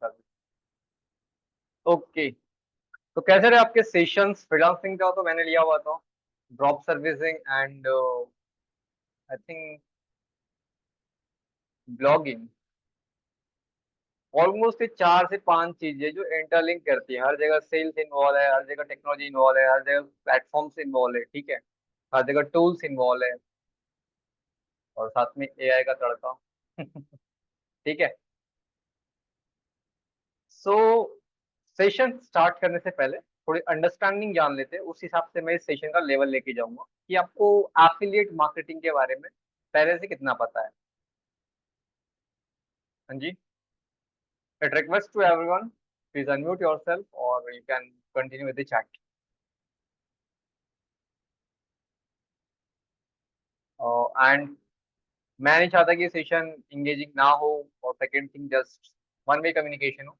Service. Okay, तो कैसे रहे आपके सेशंस फ्रीलांसिंग का? तो मैंने लिया हुआ था drop servicing and I think blogging. Almost ये 4 से 5 चीजें जो इंटरलिंक करती है। हर जगह सेल्स इन्वॉल्व है, हर जगह टेक्नोलॉजी इन्वॉल्व है, हर जगह प्लेटफॉर्म्स इन्वॉल्व है, ठीक है, हर जगह टूल्स इन्वॉल्व है, और साथ में एआई का तड़का। ठीक है। सो सेशन स्टार्ट करने से पहले थोड़ी अंडरस्टैंडिंग जान लेते हैं, उस हिसाब से मैं इस सेशन का लेवल लेके जाऊंगा कि आपको एफिलिएट मार्केटिंग के बारे में पहले से कितना पता है। हाँ जी। It request to everyone, please unmute yourself or you can continue with the chat. And मैं नहीं चाहता कि सेशन इंगेजिंग ना हो, और second thing just one way communication हो।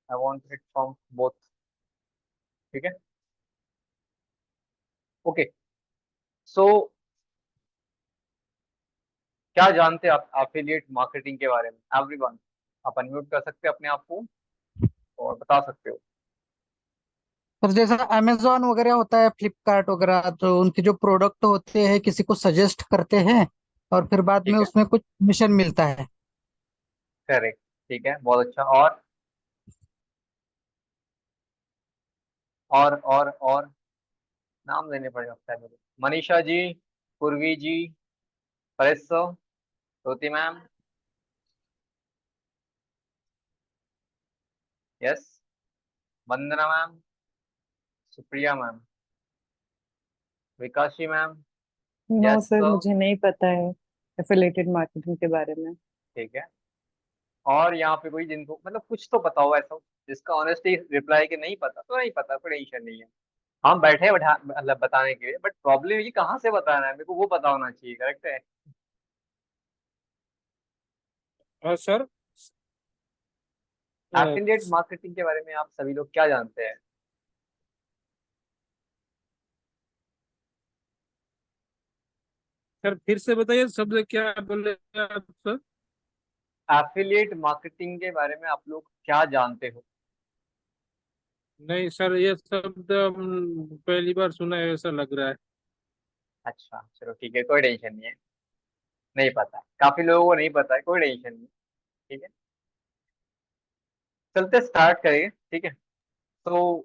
I want it from both. ठीक है। ओके। सो क्या जानते हैं आप एफिलिएट मार्केटिंग के बारे में? एवरीवन, आप अनम्यूट कर सकते हैं अपने आप को और बता सकते हो। पर जैसा अमेजोन वगैरह होता है, फ्लिपकार्ट वगैरह, तो उनके जो प्रोडक्ट होते हैं किसी को सजेस्ट करते हैं और फिर बाद में ठीक है। उसमें कुछ कमीशन मिलता है। करेक्ट। ठीक है, बहुत अच्छा। और नाम लेने पड़ सकता है मेरे। Manisha ji, Purvi ji, Paresh sir, Shruti ma'am, yes, Vandana ma'am, Supriya ma'am, Vikashi ma'am, no yes sir, sir. मुझे नहीं पता है एफिलेटेड मार्केटिंग के बारे में। ठीक है। और यहाँ पे कोई जिनको मतलब कुछ तो पता होगा ऐसा, जिसका ऑनेस्टली रिप्लाई कि नहीं पता तो नहीं पता, कोई टेंशन नहीं है। हम बैठे हैं मतलब बताने के लिए, बट प्रॉब्लम ये कहाँ से बताना है मेरे को वो पता होना चाहिए। करेक्ट है। सर। एफिलिएट मार्केटिंग के बारे में आप सभी लोग क्या जानते हैं? सर फिर से बताइए, शब्द क्या बोले आप सर? एफिलिएट मार्केटिंग के बारे में आप लोग क्या जानते हो? नहीं सर, ये शब्द पहली बार सुना है ऐसा लग रहा है। अच्छा चलो ठीक है, कोई टेंशन नहीं है। नहीं पता है, काफी लोगों को नहीं पता है, कोई टेंशन नहीं। ठीक है, चलते स्टार्ट करेंगे। ठीक है। तो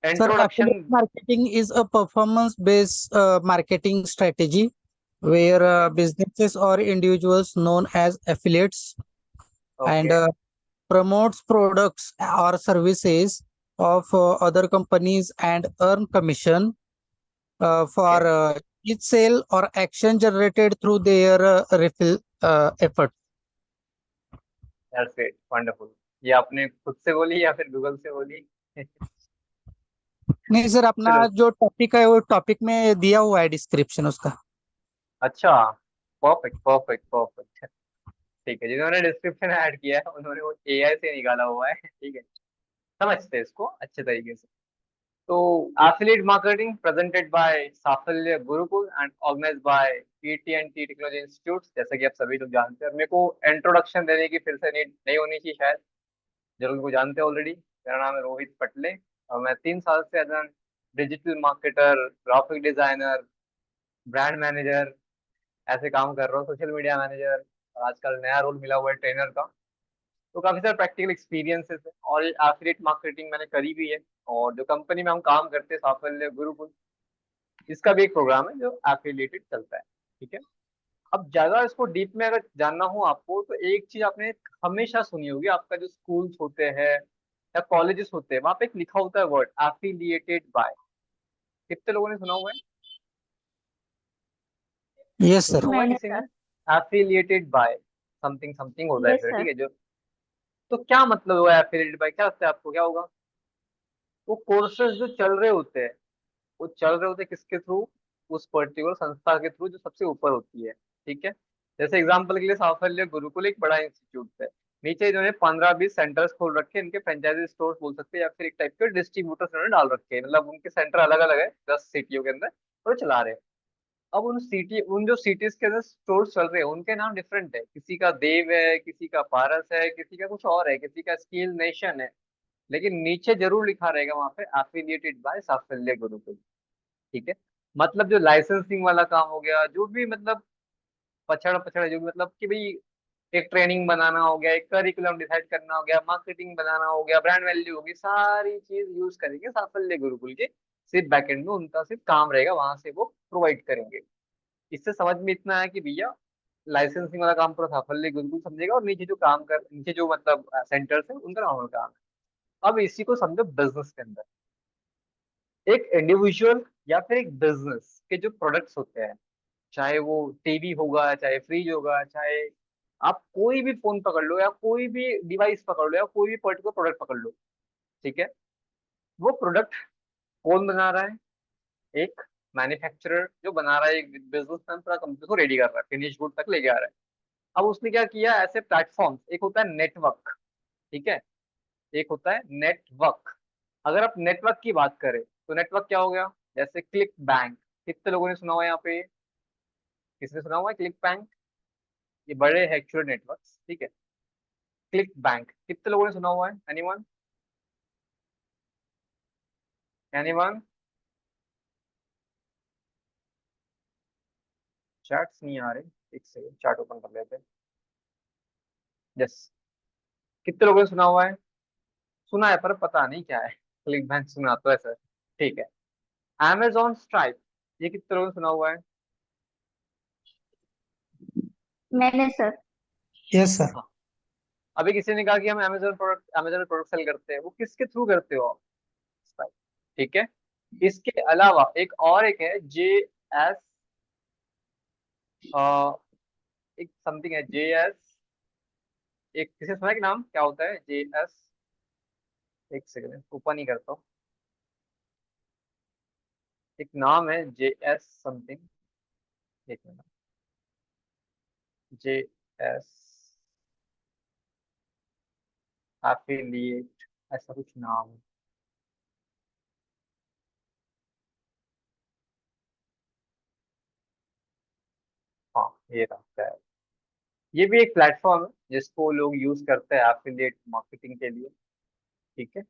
Sir, introduction. affiliate marketing is a performance-based marketing strategy where okay. businesses or individuals known as affiliates and okay. promotes products or services of other companies and earn commission okay, for each sale or action generated through their refill effort. That's it, wonderful. ये आपने खुद से बोली या फिर Google से बोली? नहीं सर, अपना चलो। जो टॉपिक है वो टॉपिक में दिया हुआ है डिस्क्रिप्शन उसका। अच्छा, परफेक्ट परफेक्ट परफेक्ट। ठीक है, जिन्होंने डिस्क्रिप्शन ऐड किया है उन्होंने वो एआई से निकाला हुआ है। ठीक है, समझते हैं इसको अच्छे तरीके से। तो affiliate marketing presented by Saphalya Gurukul and organised by PTNT technology institute, जैसा कि आप सभी लोग जानते हैं। मेरे को इंट्रोडक्शन देने की फिर से नीड नहीं होनी चाहिए शायद, जो लोग को जानते हैं ऑलरेडी। मेरा नाम है रोहित पटले, और मैं 3 साल से as an digital marketer, graphic designer, brand manager ऐसे काम कर रहा हूँ, सोशल मीडिया मैनेजर, और आजकल नया रोल मिला हुआ है ट्रेनर का। तो काफी सारे प्रैक्टिकल एक्सपीरियंसेस है, और एफिलिएट मार्केटिंग मैंने करी भी है। और जो कंपनी में हम काम करते हैं साफल्य गुरुकुल, इसका भी एक प्रोग्राम है जो एफिलिएटेड चलता है। ठीक है। अब ज्यादा इसको डीप में अगर जानना हो आपको, तो एक चीज आपने हमेशा सुनी होगी, आपका जो स्कूल्स होते हैं या कॉलेजेस होते हैं, वहां पे एक लिखा होता है वर्ड एफिलिएटेड बाय। कितने लोगों ने सुना हुआ है? Yes sir. सुना हुआ है मैंने किसी ने? एफिलिएटेड बाय समथिंग समथिंग होता है यस फिर, सर। ठीक है। जो तो क्या मतलब हुआ एफिलिएटेड बाय? क्या लगता है आपको, क्या होगा? वो कोर्सेज जो चल रहे होते हैं, वो चल रहे होते हैं किसके थ्रू? उस पर्टिकुलर संस्था के थ्रू जो सबसे ऊपर होती है। ठीक है। जैसे एग्जांपल के लिए साफल्य गुरुकुल एक बड़ा इंस्टीट्यूट है, नीचे इन्होंने 15-20 सेंटर्स खोल रखे हैं, इनके फ्रेंचाइजी स्टोर बोल सकते हैं, या फिर एक टाइप के डिस्ट्रीब्यूटर्स इन्होंने डाल रखे हैं, मतलब उनके सेंटर अलग अलग है 10 सिटियों के अंदर, और वो चला रहे हैं। अब उन जो सिटीज के अंदर स्टोर चल रहे हैं उनके नाम डिफरेंट है, किसी का देव है, किसी का पारस है, किसी का कुछ और है, किसी का स्किल नेशन है, लेकिन नीचे जरूर लिखा रहेगा वहां पे एफिलिएटेड बाय साफल्य गुरुकुल। ठीक है। मतलब जो लाइसेंसिंग वाला काम हो गया, जो भी मतलब पछड़ पछड़ जो भी मतलब कि भाई एक ट्रेनिंग बनाना हो गया, एक करिकुलम डिसाइड करना हो गया, मार्केटिंग बनाना हो गया, ब्रांड वैल्यू होगी, सारी चीज यूज करेंगे साफल्य गुरुकुल के। सिर्फ बैकएंड में उनका सिर्फ काम रहेगा, वहां से वो प्रोवाइड करेंगे। इससे समझ में इतना है कि भैया लाइसेंसिंग वाला काम पूरा साफल्य गुरुकुल समझेगा, और नीचे जो मतलब सेंटर्स है उनका नॉर्मल काम है। अब इसी को समझो बिजनेस के अंदर, एक इंडिविजुअल या फिर एक बिजनेस के जो प्रोडक्ट्स होते हैं, चाहे वो टीवी होगा, चाहे फ्रिज होगा, चाहे आप कोई भी फोन पकड़ लो, या कोई भी डिवाइस पकड़ लो, या कोई भी पर्टिकुलर प्रोडक्ट पकड़ लो। ठीक है। वो प्रोडक्ट कौन बना रहा है? एक मैन्युफैक्चरर जो बना रहा है, एक बिजनेसमैन पूरा कंपनी को रेडी कर रहा है, फिनिश गुड तक लेके आ रहा है। अब उसने क्या किया, ऐसे प्लेटफॉर्म, एक होता है नेटवर्क। ठीक है। एक होता है नेटवर्क। अगर आप नेटवर्क की बात करें तो नेटवर्क क्या हो गया? जैसे क्लिक बैंक, कितने लोगों ने सुना हुआ है यहाँ पे? किसने सुना हुआ है क्लिक बैंक? ये बड़े है एक्चुअल नेटवर्क। ठीक है। क्लिक बैंक कितने लोगों ने सुना हुआ है? एनीवन? एनीवन? चैट्स नहीं आ रहे, एक सेकंड चार्ट ओपन कर लेते हैं। यस। कितने लोगों ने सुना हुआ है? सुना है पर पता नहीं क्या है। क्लिक बैंक सुना तो है सर। ठीक है। Amazon स्ट्राइप, ये कितने लोगों ने सुना हुआ है? मैंने सर। Yes sir. हाँ। अभी किसी ने कहा कि हम अमेजोन में प्रोडक्ट सेल करते हैं, वो किसके थ्रू करते हो आप? Stripe। ठीक है। इसके अलावा एक है जे एस, एक समथिंग है जे एस, एक किसी ने सुना है कि नाम क्या होता है जे एस? एक सेकंड ओपन ही करता हूँ। एक नाम है जे एस समथिंग, एक मिनट। जे एस एफिलिएट, ऐसा कुछ नाम है। हाँ ये रखता है। ये भी एक प्लेटफॉर्म है जिसको लोग यूज करते हैं एफिलिएट मार्केटिंग के लिए। ठीक है।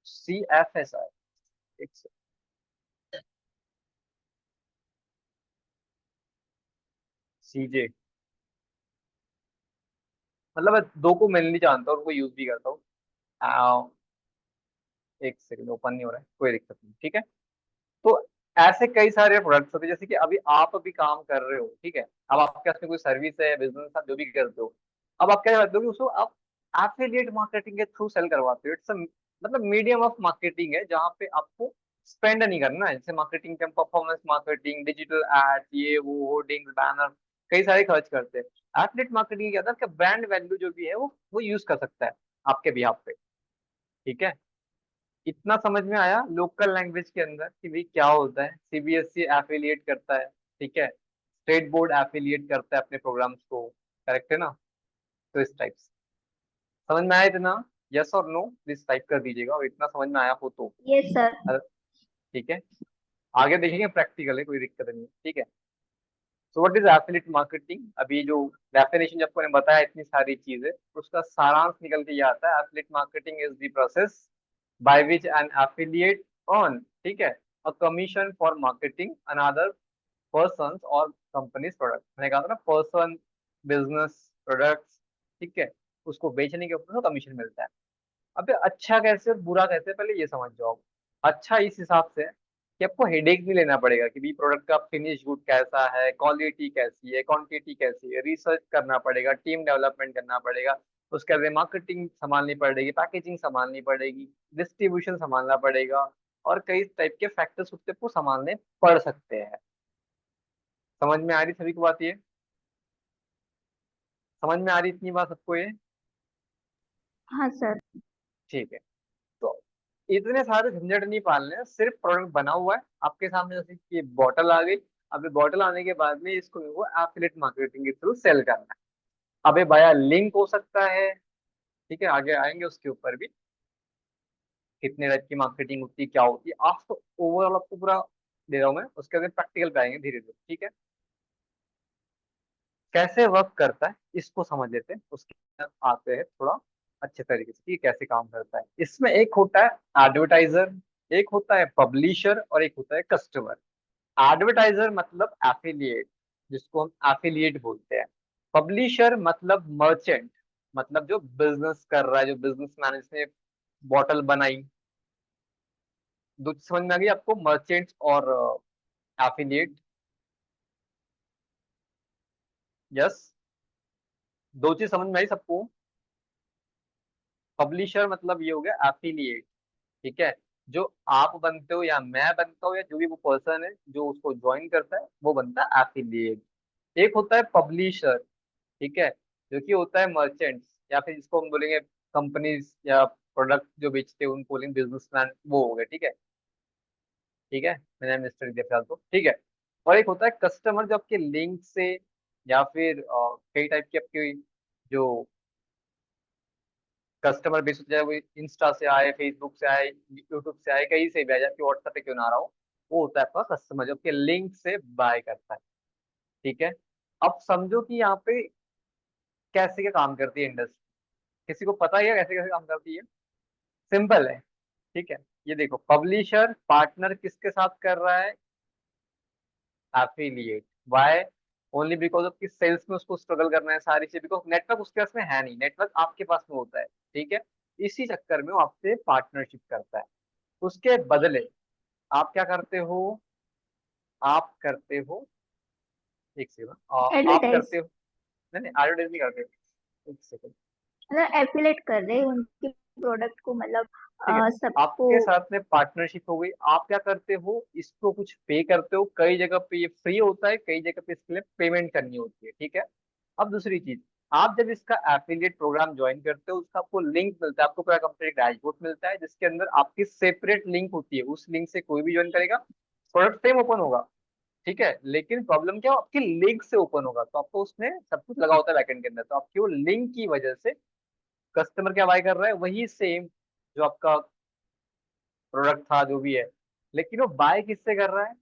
CFSI, एक CJ, मतलब मैं दो को मेनली जानता हूँ, उनको यूज भी करता हूँ। एक सेकंड ओपन नहीं हो रहा है, कोई दिक्कत नहीं। ठीक है। तो ऐसे कई सारे प्रोडक्ट्स होते हैं, जैसे कि अभी काम कर रहे हो। ठीक है। अब आपके पास में कोई सर्विस है, बिजनेस आप जो भी करते हो, अब आप क्या करते हो कि उसको आप एफिलिएट मार्केटिंग के थ्रू सेल करवाते हो। इट्स मतलब मीडियम ऑफ मार्केटिंग है जहाँ पे आपको स्पेंड नहीं करना है। जैसे मार्केटिंग के परफॉर्मेंस मार्केटिंग, डिजिटल एड, ये वो होर्डिंग्स, बैनर, कई सारे खर्च करते हैं। एफिलिएट मार्केटिंग क्या था, ब्रांड वैल्यू जो भी है वो यूज कर सकता है आपके बिहाफ पे। ठीक है। इतना समझ में आया लोकल लैंग्वेज के अंदर कि भाई क्या होता है? सीबीएसई एफिलिएट करता है। ठीक है। स्टेट बोर्ड एफिलिएट करता है अपने प्रोग्राम्स को। करेक्ट है ना? तो इस टाइप से समझ में आया इतना? यस और नो प्लीज टाइप कर दीजिएगा, और इतना समझ में आया हो तो। Yes sir. ठीक है। आगे देखेंगे, प्रैक्टिकल है, कोई दिक्कत नहीं है। ठीक है। So what is affiliate marketing? अभी जो डेफिनेशन जब मैंने बताया इतनी सारी चीजें, उसका सारांश निकल के ये आता है, affiliate marketing is the process by which N affiliate earn, ठीक है, a commission for marketing another person और कंपनीज प्रोडक्ट। मैंने कहा था ना, पर्सन, बिजनेस, प्रोडक्ट्स। ठीक है। उसको बेचने के ऊपर कमीशन मिलता है। अबे अच्छा कैसे और बुरा कैसे, पहले ये समझ जाओ। अच्छा इस हिसाब से कि आपको हेडेक नहीं लेना पड़ेगा कि भी प्रोडक्ट का फिनिश गुड कैसा है, क्वालिटी कैसी है, क्वांटिटी कैसी है, रिसर्च करना पड़ेगा, टीम डेवलपमेंट करना पड़ेगा, उसके बाद मार्केटिंग संभालनी पड़ेगी, पैकेजिंग संभालनी पड़ेगी, डिस्ट्रीब्यूशन संभालना पड़ेगा, और कई टाइप के फैक्टर्स उसके को संभालने पड़ सकते हैं। समझ में आ रही सभी को बात? ये समझ में आ रही इतनी बात सबको ये? हाँ सर। ठीक है। तो इतने सारे झंझट नहीं पालने हैं, सिर्फ प्रोडक्ट बना हुआ है आपके सामने, जैसे कि बॉटल आ गई। अभी बॉटल आने के बाद में इसको वो एफिलिएट मार्केटिंग के थ्रू सेल करना है। अबे भैया लिंक हो सकता है। ठीक है, आगे आएंगे उसके ऊपर भी। कितने टाइप की मार्केटिंग होती है, क्या होती है। आज तो ओवरऑल आपको पूरा दे रहा हूँ मैं, उसके बाद प्रैक्टिकल पे आएंगे धीरे धीरे, ठीक है। कैसे वर्क करता है इसको समझ लेते हैं, उसके बाद आते हैं थोड़ा अच्छे तरीके से कि कैसे काम करता है। इसमें एक होता है एडवर्टाइजर, एक होता है पब्लिशर और एक होता है कस्टमर। एडवर्टाइजर मतलब एफिलिएट, जिसको हम एफिलिएट बोलते हैं। पब्लिशर मतलब मर्चेंट, मतलब जो बिजनेस कर रहा है, जो बिजनेसमैन, जिसने बॉटल बनाई। दो चीज़ समझ में आ गई आपको, मर्चेंट और एफिलिएट। यस, दो चीज समझ में आई सबको। पब्लिशर मतलब ये हो गया एफिलिएट, ठीक है। जो आप बनते हो या मैं बनता हूँ या जो भी वो पर्सन है जो उसको ज्वाइन करता है, वो बनता है एफिलिएट। एक होता है पब्लिशर, ठीक है, जो कि होता है मर्चेंट्स, या फिर जिसको हम बोलेंगे कंपनीज या प्रोडक्ट जो बेचते हैं उनको बोलेंगे बिजनेसमैन, वो हो गए, ठीक है। ठीक है, मैंने मिस्टर दिया फिलहाल तो, ठीक है। और एक होता है कस्टमर, जो आपके लिंक से या फिर कई टाइप की आपकी जो कस्टमर बेस हो, चाहे वो इंस्टा से आए, फेसबुक से आए, यूट्यूब से आए, कहीं से भी आए, आपके व्हाट्सएप पे क्यों ना आ रहा हो, वो होता है आपका कस्टमर जो आपके लिंक से बाय करता है, ठीक है। अब समझो कि यहाँ पे कैसे क्या काम करती है इंडस्ट्री, किसी को पता ही है कैसे कैसे काम करती है? सिंपल है, ठीक है। ये देखो, पब्लिशर पार्टनर किसके साथ कर रहा है? Affiliate. Why? Only because of कि सेल्स में उसको स्ट्रगल करना है सारी चीज, बिकॉज नेटवर्क उसके पास में है नहीं, नेटवर्क आपके पास में होता है, ठीक है। इसी चक्कर में वो आपसे पार्टनरशिप करता है। उसके बदले आप क्या करते हो? आप करते हो, एक सेकंड, आप एडवर्टाइज, करते हो, नहीं नहीं एडवर्टाइज नहीं करते, एक सेकंड, मतलब एफिलेट कर रहे हैं उनके प्रोडक्ट को, मतलब ठीक है। सबको। आपके साथ में पार्टनरशिप हो गई, आप क्या करते हो, इसको कुछ पे करते हो, कई जगह पे ये फ्री होता है, कई जगह पे इसके लिए पेमेंट करनी होती है, ठीक है। अब दूसरी चीज, आप जब इसका एफिलिएट प्रोग्राम ज्वाइन करते हो, उसका आपको लिंक मिलता है, आपको पूरा कंप्लीट डैशबोर्ड मिलता है, जिसके अंदर आपकी सेपरेट लिंक होती है, उस लिंक से कोई भी ज्वाइन करेगा, प्रोडक्ट सेम ओपन होगा, ठीक है। लेकिन प्रॉब्लम क्या हो, आपकी लिंक से ओपन होगा, तो आपको उसमें सब कुछ लगा होता है बैकएंड के अंदर, तो आपकी वो लिंक की वजह से कस्टमर क्या बाय कर रहा है, वही सेम जो आपका प्रोडक्ट था जो भी है, लेकिन वो बाय किससे कर रहा है?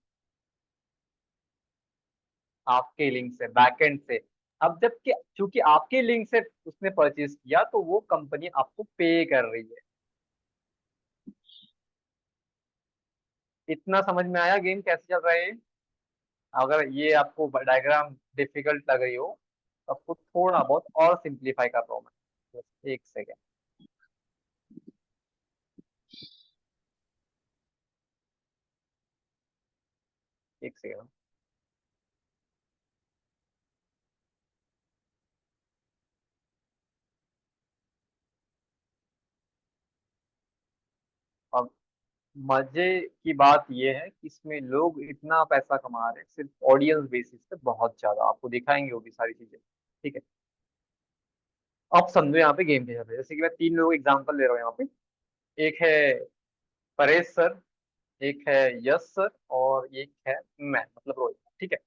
आपके लिंक से, बैकएंड से। अब जबकि चूंकि आपके लिंक से उसने परचेज किया, तो वो कंपनी आपको पे कर रही है। इतना समझ में आया गेम कैसे चल रहा है? अगर ये आपको डायग्राम डिफिकल्ट लग रही हो, तो आपको थोड़ा बहुत और सिंप्लीफाई कर रहा हूँ मैं, बस एक सेकेंड, एक सेकेंड। अब मजे की बात यह है कि इसमें लोग इतना पैसा कमा रहे हैं सिर्फ ऑडियंस बेसिस पे, बहुत ज्यादा आपको दिखाएंगे वो भी सारी चीजें, ठीक है। अब समझो यहाँ पे गेम कैसे चल रहा है, जैसे कि मैं तीन लोग एग्जांपल ले रहा हूँ यहाँ पे। एक है परेश सर, एक है यश सर, और एक है मैं, मतलब रोहित, ठीक है।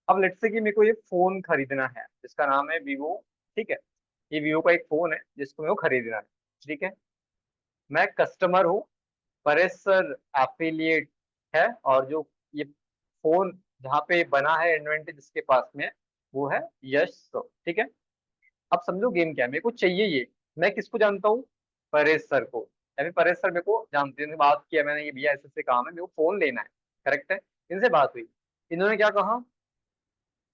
अब लेट्स से कि मेरे को ये फोन खरीदना है जिसका नाम है वीवो, ठीक है। ये वीवो का एक फोन है जिसको मेरे को खरीदना है, ठीक है। मैं कस्टमर हूँ, परेश सर एफिलिएट है, और जो ये फोन जहाँ पे बना है इन्वेंटरी जिसके पास में है, वो है यश सर, ठीक है। अब समझो गेम क्या है, मेरे को चाहिए ये, मैं किसको जानता हूँ? परेश सर को। अभी परेश सर मेरे को जानते हैं, बात किया मैंने, ये भैया ऐसे ऐसे काम है, मेरे को फोन लेना है, करेक्ट है। इनसे बात हुई, इन्होंने क्या कहा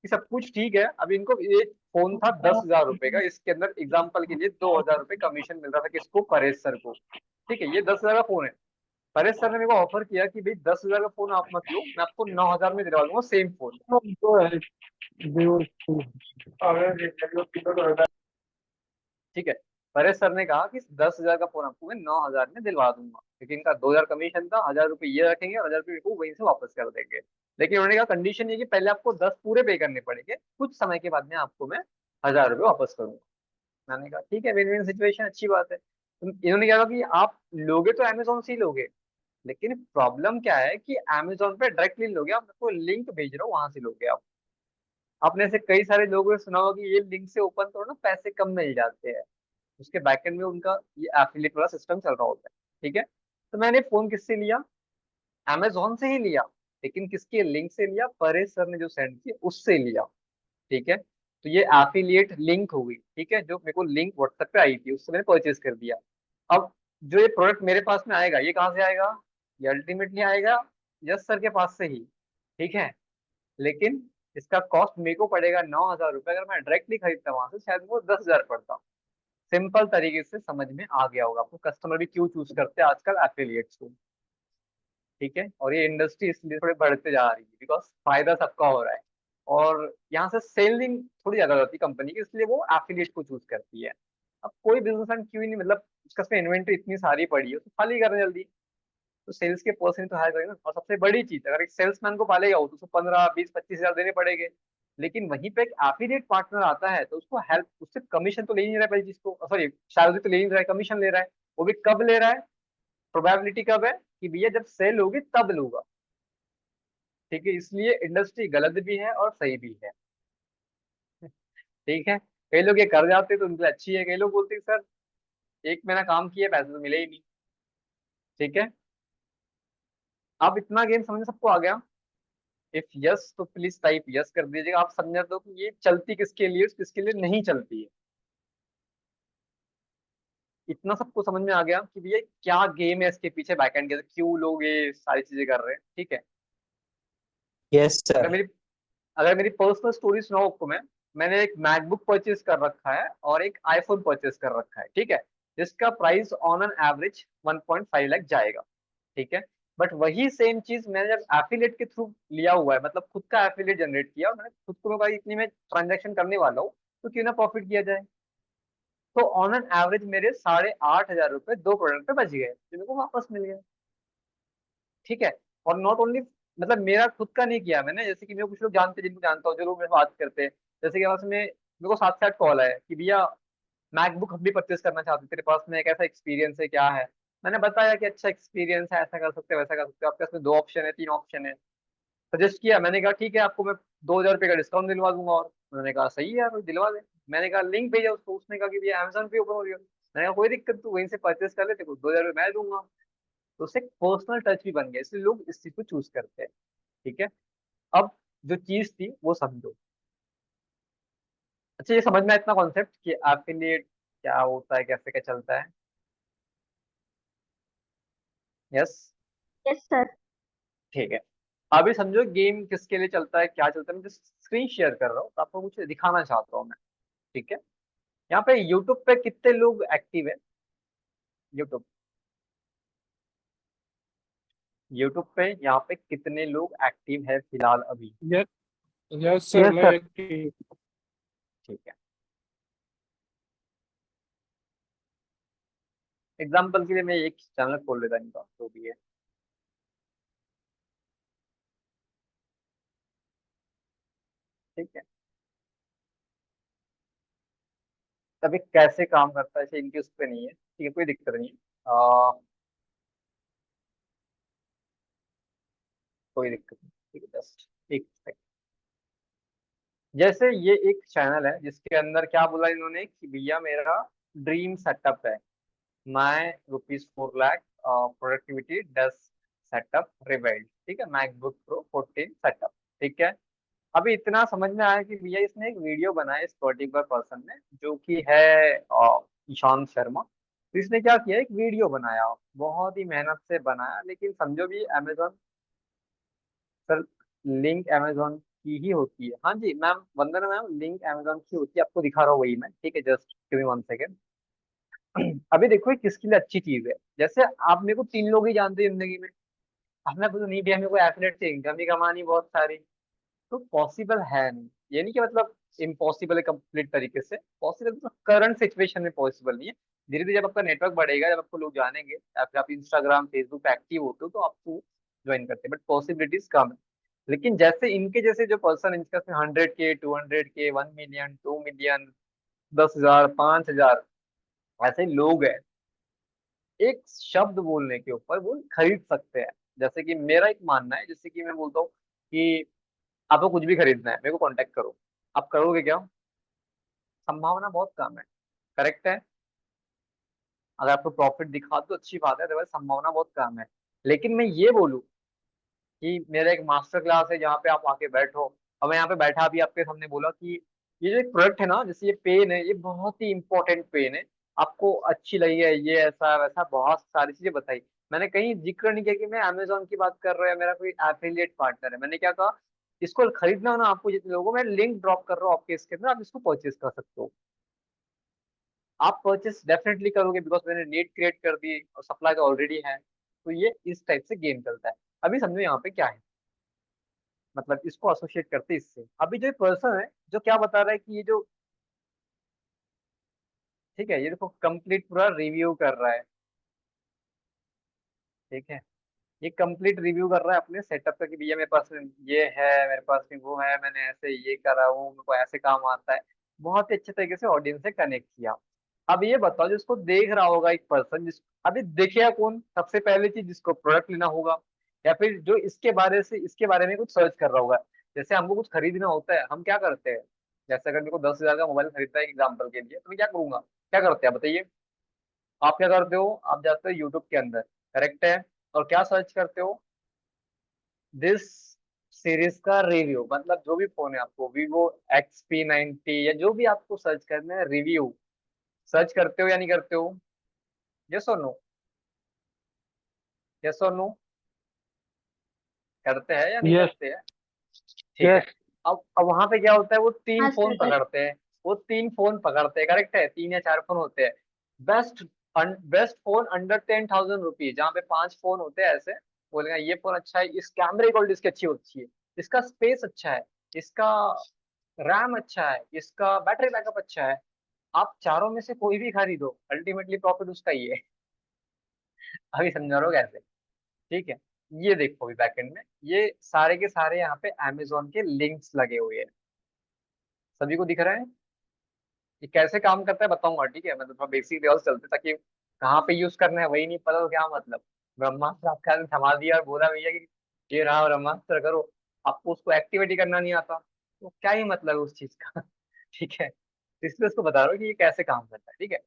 कि सब कुछ ठीक है, अभी इनको एक फोन था 10,000 रुपए का, इसके अंदर एग्जाम्पल के लिए 2,000 रुपए कमीशन मिल रहा था, किसको? परेश सर को, ठीक है। ये 10,000 का फोन है, परेश सर ने मेरे को ऑफर किया कि भाई 10,000 का फोन आप मत लो, मैं आपको 9,000 में दिलवा दूंगा सेम फोन, तो है Vivo ठीक है। परेश सर ने कहा कि 10,000 का फोन आपको मैं 9,000 में दिलवा दूंगा, क्योंकि इनका 2,000 कमीशन था, 1,000 रुपए ये रखेंगे और 1,000 रुपए को वहीं से वापस कर देंगे। लेकिन उन्होंने कहा कंडीशन ये कि पहले आपको 10 पूरे पे करने पड़ेंगे, कुछ समय के बाद में आपको मैं 1,000 रुपए वापस करूंगा। मैंने कहा ठीक है, विन विन सिचुएशन, अच्छी बात है। इन्होंने क्या कहा कि आप लोगे तो अमेजोन से ही लोगे, लेकिन प्रॉब्लम क्या है कि अमेजोन पे डायरेक्टली लोगे, आप आपको लिंक भेज रहा हूँ वहां से लोगे आप। आपने से कई सारे लोगों ने सुना होगा कि ये लिंक से ओपन करो ना पैसे कम मिल जाते हैं, उसके बैकएंड में उनका ये एफिलिएट वाला सिस्टम चल रहा होता है, ठीक है। तो मैंने फोन किससे लिया, अमेजोन से ही लिया, लेकिन किसके लिंक से लिया, परेश सर ने जो सेंड किया उससे लिया। ठीक है, तो ये एफिलिएट लिंक हो गई। ठीक है, जो मेरे को लिंक व्हाट्सएप पे आई थी उससे मैंने परचेज कर दिया। अब जो ये प्रोडक्ट मेरे पास में आएगा ये कहाँ से आएगा, ये अल्टीमेटली आएगा यस सर के पास से ही। ठीक है, लेकिन इसका कॉस्ट मेरे को पड़ेगा 9,000 रुपये। अगर मैं डायरेक्टली खरीदता वहां से शायद वो 10,000 पड़ता। सिंपल तरीके से समझ में आ गया होगा आपको कस्टमर भी क्यों चूज करते हैं आजकल एफिलिएट्स को। ठीक है, और ये इंडस्ट्री इसलिए थोड़ी बढ़ते जा रही है बिकॉज फायदा सबका हो रहा है, और यहाँ से सेलिंग थोड़ी ज्यादा होती है कंपनी की, इसलिए वो एफिलिएट को चूज करती है। अब कोई बिजनेसमैन क्यों ही नहीं, मतलब उसका इन्वेंट्री इतनी सारी पड़ी है तो खाली कर रहे हैं जल्दी, तो सेल्स के पर्सन तो हायर करेंगे ना। और सबसे बड़ी चीज, अगर एक सेल्समैन को पालेगा हो तो उसको 15, 20, 25 हजार देने पड़ेंगे। लेकिन वहीं पे एक एफिलिएट पार्टनर आता है तो उसको हेल्प, उससे कमीशन तो ले ही नहीं रहा है पहली चीज को, सॉरी सैलरी तो ले ही नहीं रहा है, कमीशन ले रहा है। वो भी कब ले रहा है, प्रोबेबिलिटी कब है कि भैया जब सेल होगी तब लूंगा। ठीक है, इसलिए इंडस्ट्री गलत भी है और सही भी है। ठीक है, कई लोग ये कर जाते हैं तो उनके लिए अच्छी है, कई लोग बोलते हैं सर 1 महीना काम किया पैसे तो मिले ही नहीं। ठीक है, अब इतना गेम समझ में सबको आ गया। इफ यस तो प्लीज टाइप यस कर दीजिएगा, आप समझ दो कि ये चलती किसके लिए किसके लिए नहीं चलती है। इतना सबको समझ में आ गया कि भैया क्या गेम है इसके पीछे, बैकएंड के क्यों लोग ये सारी चीजें कर रहे हैं। ठीक है, यस अगर सर। मेरी अगर मेरी पर्सनल स्टोरी सुनाओ आपको मैं, मैंने एक मैकबुक परचेज कर रखा है और एक आईफोन परचेज कर रखा है। ठीक है, जिसका price on an average 1.5 lakh जाएगा। ठीक है, बट वही सेम चीज मैंने जब एफिलिएट के थ्रू लिया हुआ है, मतलब खुद का एफिलिएट जनरेट किया और मैंने खुद को भाई इतनी में ट्रांजेक्शन करने वाला हूँ तो क्यों ना प्रॉफिट किया जाए। तो ऑन एन एवरेज मेरे 8,500 रुपये 2 प्रोडक्ट पे बच गए जो मेरे को वापस मिल गए। ठीक है, और नॉट ओनली, मतलब मेरा खुद का नहीं किया मैंने, जैसे कि मेरे को कुछ लोग जानते हैं जिनको जानता हूँ जो लोग मेरे से बात करते हैं, जैसे कि पास में मेरे को 7 से 8 कॉल आए कि भैया मैकबुक हम भी परचेस करना चाहते हैं, तेरे पास में एक ऐसा एक्सपीरियंस है क्या है। मैंने बताया कि अच्छा एक्सपीरियंस है, ऐसा कर सकते हो वैसा कर सकते हो, आपके पास में 2 ऑप्शन है 3 ऑप्शन है। सजेस्ट किया, मैंने कहा ठीक है आपको मैं 2,000 रुपये का डिस्काउंट दिलवा दूंगा, और उन्होंने कहा सही है यार दिलवा दे। मैंने कहा लिंक भेजा उसको, उसने कहा कि भैया अमेजोन पे ओपन हो गया। मैंने कहा कोई दिक्कत, तू वहीं से परचेस कर ले, तेरे को 2,000 रुपये मैं दूंगा। तो उससे पर्सनल टच भी बन गया, इसलिए लोग इस चीज को चूज करते हैं। ठीक है, अब जो चीज थी वो समझो। अच्छा, ये समझ में आया इतना कॉन्सेप्ट कि एफिलिएट क्या होता है, कैसे क्या चलता है। Yes, yes sir. ठीक है। अभी समझो गेम किसके लिए चलता है, क्या चलता है। मैं जस्ट स्क्रीन शेयर कर रहा हूँ तो आपको कुछ दिखाना चाहता हूँ मैं। ठीक है, यहाँ पे यूट्यूब पे कितने लोग एक्टिव है, यूट्यूब यूट्यूब पे यहाँ पे कितने लोग एक्टिव है फिलहाल अभी। यस, यस सर, यस मैं सर। एक्टिव। ठीक है, एग्जाम्पल के लिए मैं एक चैनल खोल लेता हूँ इनका जो भी है। ठीक है, अभी कैसे काम करता है इसे इनके उस पर नहीं है। ठीक है, कोई दिक्कत नहीं है। कोई दिक्कत नहीं, ठीक है, जस्ट एक सेकंड। जैसे ये एक चैनल है जिसके अंदर क्या बोला इन्होंने कि भैया मेरा ड्रीम सेटअप है, मैं ₹4 लाख प्रोडक्टिविटी 10 सेटअप रिवेल्ड। ठीक है, मैकबुक प्रो 14 सेटअप। ठीक है, अभी इतना समझ में आया कि भैया इसने एक वीडियो बनाया इस पर्टिकुलर पर्सन ने जो कि है ईशांत शर्मा। तो इसने क्या किया, एक वीडियो बनाया, बहुत ही मेहनत से बनाया, लेकिन समझो भी अमेजोन सर, लिंक अमेजोन की ही होती है। हाँ जी मैम, वंदना मैम, लिंक अमेजोन की होती है, आपको दिखा रहा हूँ वही मैं। ठीक है, जस्ट गिव मी 1 सेकेंड। अभी देखो ये किसके लिए अच्छी चीज है। जैसे आप मेरे को 3 लोग ही जानते हैं जिंदगी में, अब मैं बोलूँ नहीं भैया मेरे को एफिलिएट से इनकम ही कमानी बहुत सारी, तो पॉसिबल है नहीं। ये नहीं कि मतलब इम्पॉसिबल है कंप्लीट तरीके से, पॉसिबल मतलब करंट सिचुएशन में पॉसिबल नहीं है। धीरे धीरे जब आपका नेटवर्क बढ़ेगा, जब आपको लोग जानेंगे या फिर आप इंस्टाग्राम फेसबुक पे एक्टिव होते हो तो आपको ज्वाइन करते हैं, बट पॉसिबिलिटीज कम है। लेकिन जैसे इनके जैसे जो पर्सन, इनके पास 100K 200K 1 मिलियन 2 मिलियन 10,000 5,000 ऐसे लोग हैं, एक शब्द बोलने के ऊपर वो खरीद सकते हैं। जैसे कि मेरा एक मानना है, जैसे कि मैं बोलता हूँ कि आपको कुछ भी खरीदना है मेरे को कांटेक्ट करो, आप करोगे क्या, संभावना बहुत कम है। करेक्ट है, अगर आपको प्रॉफिट दिखा तो अच्छी बात है, अदरवाइज संभावना बहुत कम है। लेकिन मैं ये बोलूँ कि मेरा एक मास्टर क्लास है जहाँ पे आप आके बैठो, और मैं यहाँ पे बैठा भी आपके सामने बोला कि ये जो एक प्रोडक्ट है ना, जैसे ये पेन है, ये बहुत ही इंपॉर्टेंट पेन है, आपको अच्छी लगी है, ये ऐसा वैसा बहुत सारी चीजें बताई। मैंने कहीं जिक्र नहीं किया कि मैं अमेजोन की बात कर रहा हूँ या मेरा कोई एफिलिएट पार्टनर है। मैंने क्या कहा, इसको खरीदना हो ना आपको, जितने लोगों में लिंक ड्रॉप कर रहा हूँ आपके इसके अंदर, आप इसको परचेज कर सकते हो। आप परचेस डेफिनेटली करोगे बिकॉज मैंने नीड क्रिएट कर दी और सप्लाई तो ऑलरेडी है। तो ये इस टाइप से गेम चलता है। अभी समझो यहाँ पे क्या है, मतलब इसको एसोसिएट करते हैं इससे। अभी जो पर्सन है जो क्या बता रहा है कि ये जो, ठीक है, ये देखो कंप्लीट पूरा रिव्यू कर रहा है, ठीक है, ये कंप्लीट रिव्यू कर रहा है अपने सेटअप का कि भैया मेरे पास में ये है, मेरे पास में वो है, मैंने ऐसे ये करा हूँ, मेरे को ऐसे काम आता है। बहुत ही अच्छे तरीके से ऑडियंस से कनेक्ट किया। अब ये बताओ, जिसको देख रहा होगा एक पर्सन, जिस अभी देखिएगा कौन सबसे पहले चीज, जिसको प्रोडक्ट लेना होगा या फिर जो इसके बारे में कुछ सर्च कर रहा होगा। जैसे हमको कुछ खरीदना होता है, हम क्या करते हैं, जैसे अगर मेरे को 10,000 का मोबाइल खरीदता है एग्जाम्पल के लिए, तो मैं क्या करूंगा, क्या करते हैं बताइए। आप क्या करते हो, आप जाते हो यूट्यूब के अंदर, करेक्ट है, और क्या सर्च करते हो, दिस सीरीज का रिव्यू, मतलब जो भी फोन है आपको, वीवो XP90 या जो भी आपको सर्च करना है, रिव्यू सर्च करते हो या नहीं करते हो, यस और नो, यस और नो, करते हैं या नहीं यस। करते हैं, ठीक है। यस। अब वहां पे क्या होता है, वो तीन हाँ फोन सर। पकड़ते हैं, वो तीन फोन पकड़ते हैं, करेक्ट है, 3 या 4 फोन होते हैं। Best best phone under 10,000 rupees, जहाँ पे 5 फोन होते हैं ऐसे, बोलेगा ये फोन अच्छा है, इस कैमरे क्वालिटी इसकी अच्छी होती है, इसका स्पेस अच्छा है, इसका रैम अच्छा है, इसका बैटरी बैकअप अच्छा है। आप चारों में से कोई भी खरीदो, अल्टीमेटली प्रॉफिट उसका ही है। अभी समझा रहे हो कैसे, ठीक है। ये देखो अभी बैकएंड में ये सारे के सारे यहाँ पे अमेजोन के लिंक्स लगे हुए हैं, सभी को दिख रहा है। ये कैसे काम करता है बताऊंगा, ठीक है, मतलब थोड़ा बेसिक लेवल चलते ताकि कहाँ पे यूज करना है वही नहीं पता तो क्या मतलब। ब्रह्मास्त्र आपके हाथ में थमा दिया और बोला भैया कि ये रहा ब्रह्मास्त्र करो, आपको उसको एक्टिविटी करना नहीं आता, तो क्या ही मतलब है उस चीज का। ठीक है, तो इसलिए उसको बता रहा हूँ कि ये कैसे काम करता है, ठीक है।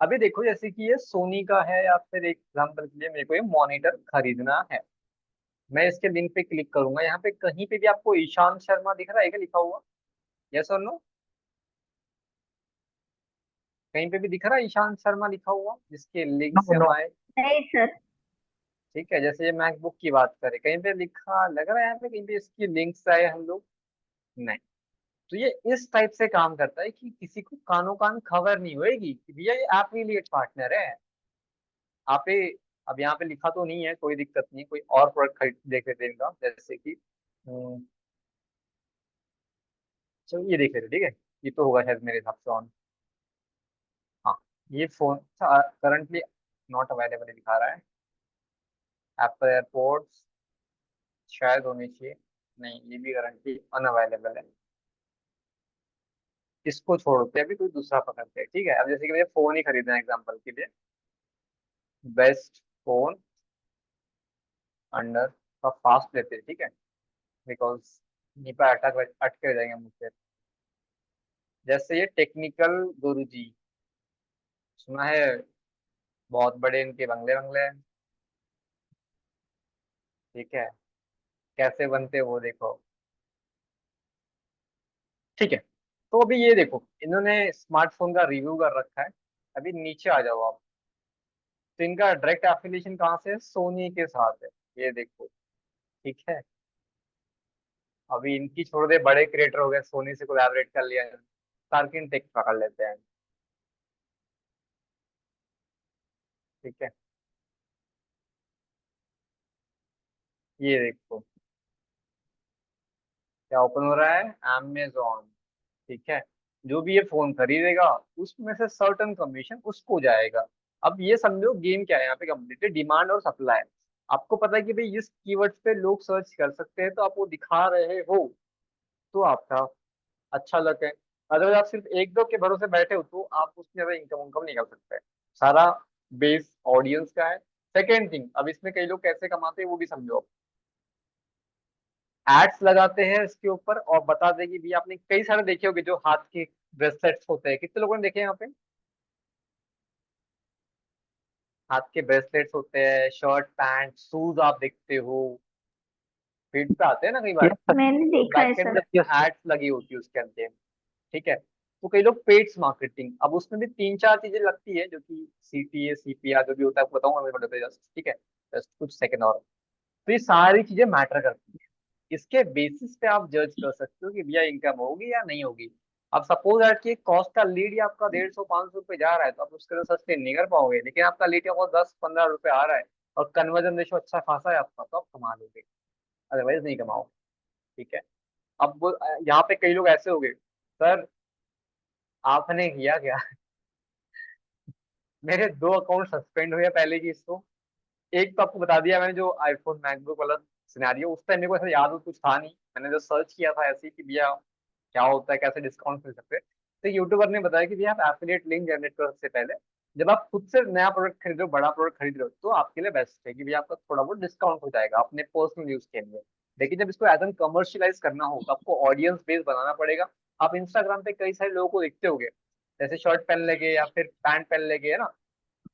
अभी देखो जैसे कि ये सोनी का है, या फिर एक एग्जाम्पल के लिए मेरे को ये मॉनिटर खरीदना है, मैं इसके लिंक पे क्लिक करूंगा, यहाँ पे कहीं पे भी आपको ईशांत शर्मा दिख रहा है क्या लिखा हुआ, यस और नो, कहीं पे भी दिख रहा है ईशांत शर्मा लिखा हुआ जिसके लिंक से नो हम नो। आए। नहीं सर। ठीक है, जैसे ये मैकबुक की बात करें, कहीं पे लिखा लग रहा है यहाँ पे कहीं पे इसकी लिंक से आए हम लोग, नहीं। तो ये इस टाइप से काम करता है कि किसी को कानो कान खबर नहीं होएगी कि भैया ये एफिलिएट पार्टनर है। आप ये, अब यहाँ पे लिखा तो नहीं है, कोई दिक्कत नहीं, कोई और प्रोडक्ट खरीद देख लेते हैं इनका, जैसे कि चलो ये देख लेते हैं, ठीक है, ये तो होगा शायद मेरे हिसाब से ऑन। हाँ, ये फोन करंटली नॉट अवेलेबल दिखा रहा है, एप्पल एयरपोर्ट्स शायद होनी चाहिए, नहीं ये भी करंटली अनअवेलेबल है। इसको छोड़ते हैं, अभी कोई दूसरा पकड़ते हैं, ठीक है। अब जैसे कि मुझे फोन ही खरीदना है एग्जांपल के लिए, बेस्ट फोन अंडर का फास्ट लेते हैं, ठीक है, बिकॉज यहीं पर अटक अटके हो जाएंगे मुझसे। जैसे ये टेक्निकल गुरुजी, सुना है, बहुत बड़े इनके बंगले बंगले हैं, ठीक है, कैसे बनते हैं वो देखो, ठीक है। तो अभी ये देखो इन्होंने स्मार्टफोन का रिव्यू कर रखा है। अभी नीचे आ जाओ आप, तो इनका डायरेक्ट एफिलिएशन कहाँ से है, सोनी के साथ है, ये देखो, ठीक है। अभी इनकी छोड़ दे, बड़े क्रिएटर हो गए, सोनी से कोलैबोरेट कर लिया, स्टारकिन टेक पकड़ लेते हैं, ठीक है। ये देखो क्या ओपन हो रहा है, अमेजोन, ठीक है। जो भी ये फोन खरीदेगा उसमें से सर्टन कमीशन उसको जाएगा। अब ये समझो गेम क्या है यहाँ पे, कंप्लीट डिमांड और सप्लाई। आपको पता है कि भाई इस कीवर्ड्स पे लोग सर्च कर सकते हैं, तो आप वो दिखा रहे हो, तो आपका अच्छा लक है। अगर आप सिर्फ एक दो के भरोसे बैठे हो तो आप उसमें ज्यादा इनकम उनकम नहीं कर सकते, सारा बेस ऑडियंस का है। सेकेंड थिंग, अब इसमें कई लोग कैसे कमाते हैं वो भी समझो आप। एड्स लगाते हैं इसके ऊपर और बता देगी भी, आपने कई सारे देखे होंगे जो हाथ के ब्रेसलेट्स होते हैं, कितने लोगों ने देखे हैं यहाँ पे, हाथ के ब्रेसलेट्स होते हैं, शर्ट पैंट शूज आप देखते हो, फीड पे आते हैं ना कई बार। Yes, sir. मैंने तो देखा है बैक एंड सर। जब एड्स लगी होती है उसके अंदर, ठीक है। तो कई लोग पेड्स मार्केटिंग, अब उसमें भी तीन चार चीजें लगती है जो कि सीटीए सीपीआर जो भी होता है आपको बताऊंगा मैं थोड़े पे जस्ट, ठीक है, जस्ट कुछ सेकंड और। तो ये सारी चीजें मैटर करती है, इसके बेसिस पे आप जज कर सकते हो कि भैया इनकम होगी या नहीं होगी। अब सपोज दैट कि कॉस्ट का लीड ही आपका 150-500 रुपये जा रहा है, तो आप उसके लिए सस्टेन नहीं कर पाओगे, लेकिन आपका लीड आपको 10-15 रुपये आ रहा है और कन्वर्जन रेशो अच्छा खासा है आपका, तो आप कमा लोगे, अदरवाइज नहीं कमाओगे, ठीक है। अब यहाँ पे कई लोग ऐसे हो गए, सर आपने किया क्या? मेरे दो अकाउंट सस्पेंड हुए पहले की इसको। एक तो आपको बता दिया मैंने, जो आईफोन मैकबुक वाला सिनेरियो, उस टाइम मेरे को ऐसा याद हो कुछ था नहीं, मैंने जो सर्च किया था ऐसे ही कि भैया क्या होता है, कैसे डिस्काउंट मिल सकते हैं। तो यूट्यूबर ने बताया कि भैया आप एफिलिएट लिंक जनरेट करने से पहले जब आप खुद से नया प्रोडक्ट खरीद रहे हो, बड़ा प्रोडक्ट खरीद रहे हो, तो आपके लिए बेस्ट है कि भैया आपका थोड़ा बहुत डिस्काउंट हो जाएगा अपने पर्सनल यूज के लिए। लेकिन जब इसको एज एन कमर्शियलाइज करना हो तो आपको ऑडियंस बेस बनाना पड़ेगा। आप इंस्टाग्राम पे कई सारे लोगों को देखते होंगे, जैसे शर्ट पहन लेंगे या फिर पैंट पहन लेंगे, है ना,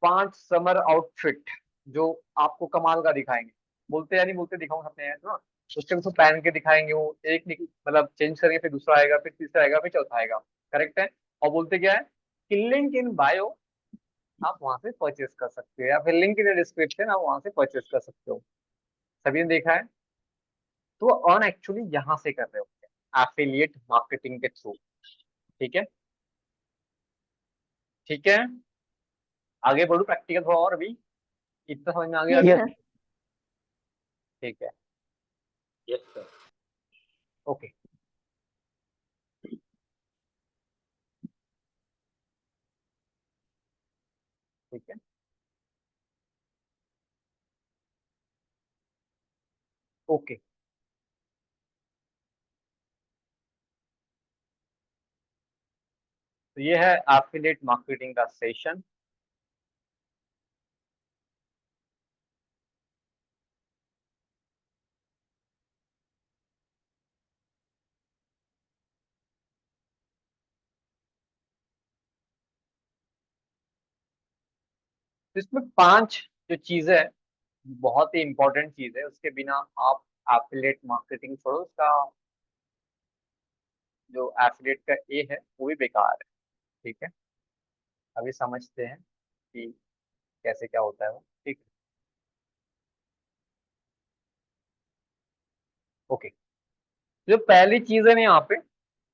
5 समर आउटफिट जो आपको कमाल का दिखाएंगे, बोलते या नहीं बोलते, दिखाऊंगा अपने ना, उसके उसको पहन के दिखाएंगे, वो मतलब चेंज करेंगे, फिर दूसरा आएगा, फिर तीसरा आएगा, फिर चौथा आएगा, करेक्ट है। और बोलते क्या है कि लिंक इन बायो, आप वहां से परचेस कर सकते हो, या फिर लिंक इन डिस्क्रिप्शन, आप वहां से परचेस कर सकते हो। सभी ने देखा है। तो अर्न एक्चुअली यहाँ से कर रहे होते हैं एफिलिएट मार्केटिंग के थ्रू, ठीक है, ठीक है। आगे बढ़ू प्रैक्टिकल थोड़ा और, अभी इतना समझ में आ गया यस अभी, Yes. सर। ठीक है। Yes, sir. ओके, ठीक है, ओके। तो ये है एफिलिएट मार्केटिंग का सेशन। इसमें 5 जो चीजें हैं, बहुत ही इंपॉर्टेंट चीज है, उसके बिना आप एफिलिएट मार्केटिंग छोड़ो, उसका जो एफिलिएट का ए है वो भी बेकार है, ठीक है। अभी समझते हैं कि कैसे क्या होता है वो, ठीक है, ओके। जो पहली चीज है ना यहाँ पे,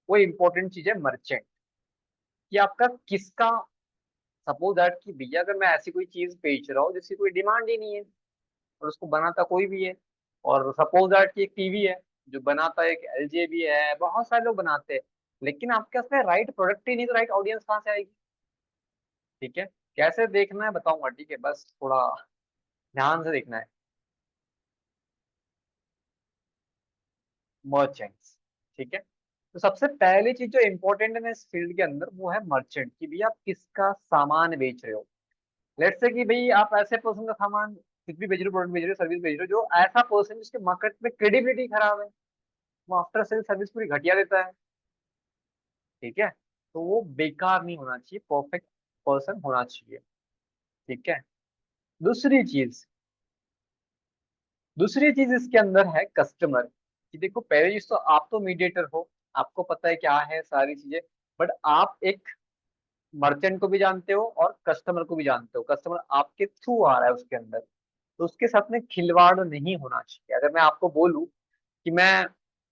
वो इंपॉर्टेंट चीज है मर्चेंट, कि आपका किसका, सपोज दैट कि भैया अगर मैं ऐसी कोई चीज बेच रहा हूँ जिसकी कोई डिमांड ही नहीं है और उसको बनाता कोई भी है, और सपोज दैट कि एक टीवी है जो बनाता है, एक एलजी भी है, बहुत सारे लोग बनाते हैं, लेकिन आपके पास में राइट प्रोडक्ट ही नहीं, तो राइट ऑडियंस कहाँ से आएगी, ठीक है। कैसे देखना है बताऊंगा, ठीक है, बस थोड़ा ध्यान से देखना है। मर्चेंट्स, ठीक है। तो सबसे पहली चीज जो इंपॉर्टेंट है ना इस फील्ड के अंदर, वो है मर्चेंट, कि भैया आप किसका सामान बेच रहे हो। लेट्स से कि भाई आप ऐसे पर्सन का सामान कुछ भी बेच रहे हो, प्रोडक्ट बेच रहे हो, सर्विस बेच रहे हो, जो ऐसा पर्सन जिसके मार्केट में क्रेडिबिलिटी खराब है, वो आफ्टर सेल सर्विस पूरी घटिया देता है, ठीक है, तो वो बेकार नहीं होना चाहिए, परफेक्ट पर्सन होना चाहिए, ठीक है। दूसरी चीज दूसरी चीज इसके अंदर है कस्टमर, कि देखो पहले चीज तो आप तो मीडिएटर हो, आपको पता है क्या है सारी चीजें, बट आप एक मर्चेंट को भी जानते हो और कस्टमर को भी जानते हो, कस्टमर आपके थ्रू आ रहा है उसके अंदर, तो उसके साथ में खिलवाड़ नहीं होना चाहिए। अगर मैं आपको बोलूं कि मैं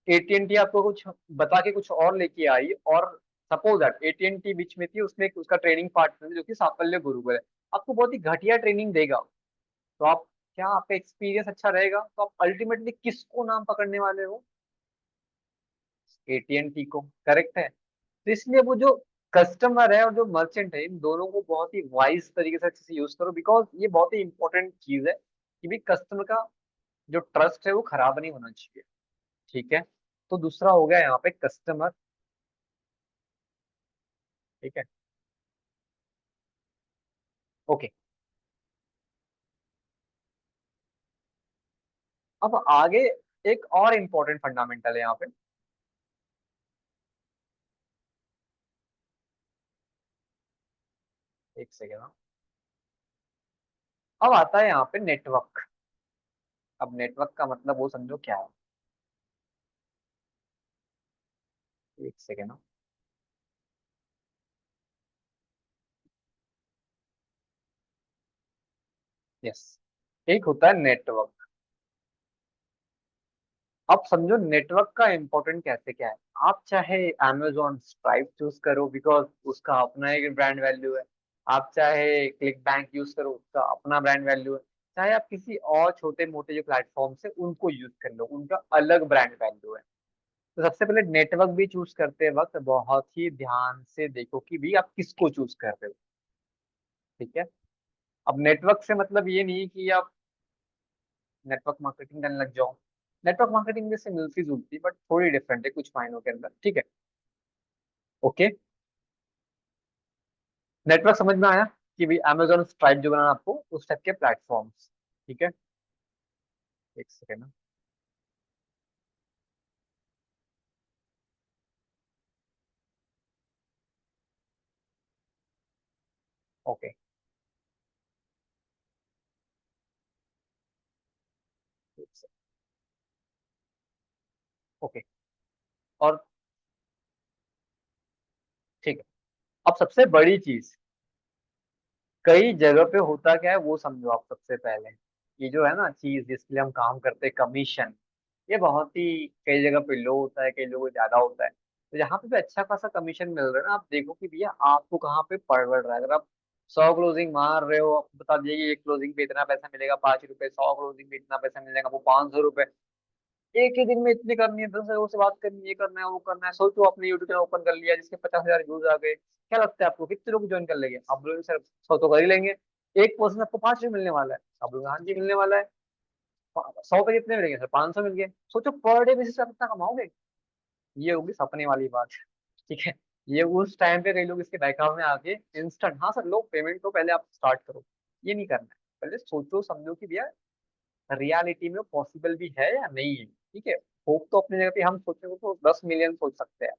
एटीएनटी आपको कुछ बता के कुछ और लेके आई, और सपोज दैट एटीएनटी बीच में थी, उसमें एक उसका ट्रेनिंग पार्टनर जो कि साफल्य गुरुकुल है, आपको बहुत ही घटिया ट्रेनिंग देगा, तो आप, क्या आपका एक्सपीरियंस अच्छा रहेगा, तो आप अल्टीमेटली किसको नाम पकड़ने वाले हो, एटीएनटी को, करेक्ट है। तो इसलिए वो जो कस्टमर है और जो मर्चेंट है, इन दोनों को बहुत ही वाइज तरीके से अच्छे से यूज करो, बिकॉज ये बहुत ही इंपॉर्टेंट चीज है कि भी कस्टमर का जो ट्रस्ट है वो खराब नहीं होना चाहिए, ठीक है। तो दूसरा हो गया यहाँ पे कस्टमर, ठीक है, ओके। अब आगे एक और इम्पोर्टेंट फंडामेंटल है यहाँ पे, एक सेकेंड, अब आता है यहाँ पे नेटवर्क। अब नेटवर्क का मतलब वो समझो क्या है। एक सेकेंड। यस, एक होता है नेटवर्क। अब समझो नेटवर्क का इंपॉर्टेंट कैसे क्या है। आप चाहे Amazon स्ट्राइप चूज करो बिकॉज उसका अपना एक ब्रांड वैल्यू है, आप चाहे क्लिक बैंक यूज करो उसका अपना ब्रांड वैल्यू है, चाहे आप किसी और छोटे मोटे जो प्लेटफॉर्म है उनको यूज कर लो, उनका अलग ब्रांड वैल्यू है। तो सबसे पहले नेटवर्क भी चूज करते वक्त बहुत ही ध्यान से देखो कि भी आप किसको चूज कर रहे हो। ठीक है। अब नेटवर्क से मतलब ये नहीं कि आप नेटवर्क मार्केटिंग करने लग जाओ। नेटवर्क मार्केटिंग जैसे मिलती जुलती बट थोड़ी डिफरेंट है कुछ मायनों के अंदर। ठीक है। ओके। नेटवर्क समझ में आया कि भी Amazon स्ट्राइप जो बनाना आपको उस टाइप के प्लेटफॉर्म्स। ठीक है। एक सेकेंड। ओके। ओके। और ठीक है। अब सबसे बड़ी चीज कई जगह पे होता क्या है वो समझो आप। सबसे पहले ये जो है ना चीज जिसके लिए हम काम करते हैं कमीशन, ये बहुत ही कई जगह पे लो होता है, कई लोगों को ज्यादा होता है। तो जहाँ पे भी अच्छा खासा कमीशन मिल रहा है ना, आप देखो कि भैया आपको कहाँ पे पड़ रहा है। अगर आप 100 क्लोजिंग मार रहे हो, आपको बता दिए कि एक क्लोजिंग पे इतना पैसा मिलेगा 5 रुपए, 100 क्लोजिंग पे इतना पैसा मिलेगा वो 500 रुपए। एक ही दिन में इतनी करनी है, 10 लोगों से बात करनी है, ये करना है वो करना है। सोचो आपने यूट्यूब चैनल ओपन कर लिया जिसके 50,000 व्यूज आ गए, क्या लगता है आपको कितने लोग ज्वाइन कर लेंगे? आप लोग सर 100 तो कर ही लेंगे। एक पर्सन आपको 5 रुपये मिलने वाला है, आप लोग हाँ जी मिलने वाला है। 100 पे कितने मिलेंगे सर? 500 मिल गए। सोचो पर डे बेसिस पे आप कितना कमाओगे। ये होगी सपने वाली बात। ठीक है। ये उस टाइम पे कई लोग इसके बहकावे में आके इंस्टेंट, हाँ सर लो पेमेंट तो पहले आप स्टार्ट करो। ये नहीं करना है। पहले सोचो समझो कि भैया रियलिटी में पॉसिबल भी है या नहीं है। ठीक है। होप तो अपनी जगह पे हम सोचेंगे तो 10 मिलियन सोच सकते हैं।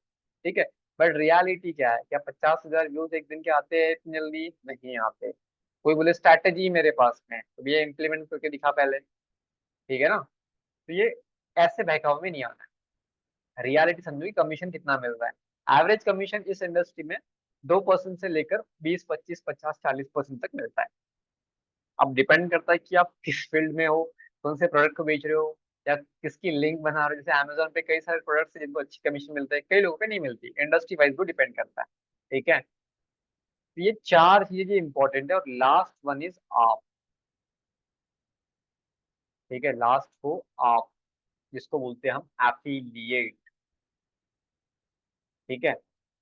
ठीक है। बट रियलिटी क्या है? क्या 50,000 व्यूज एक दिन के आते हैं इतनी जल्दी? नहीं आते। कोई बोले स्ट्रैटेजी मेरे पास में है, तो भैया इम्प्लीमेंट करके दिखा पहले। ठीक है ना। तो ये ऐसे बहकावे में नहीं आना है। रियलिटी समझो कि कमीशन कितना मिल रहा है। एवरेज कमीशन इस इंडस्ट्री में 2% से लेकर 20, 25, 50, 40% तक मिलता है। अब डिपेंड करता है कि आप किस फील्ड में हो, कौन से प्रोडक्ट को बेच रहे हो, या किसकी लिंक बना रहे हो। जैसे Amazon पे कई सारे प्रोडक्ट्स हैं जिनको अच्छी कमीशन मिलता है, कई लोगों पे नहीं मिलती। इंडस्ट्री वाइज को डिपेंड करता है। ठीक है। तो ये चार चीजें जो इंपॉर्टेंट है। और लास्ट वन इज आप। ठीक है। लास्ट को आप, जिसको बोलते हैं हम एफिलिएट। ठीक है।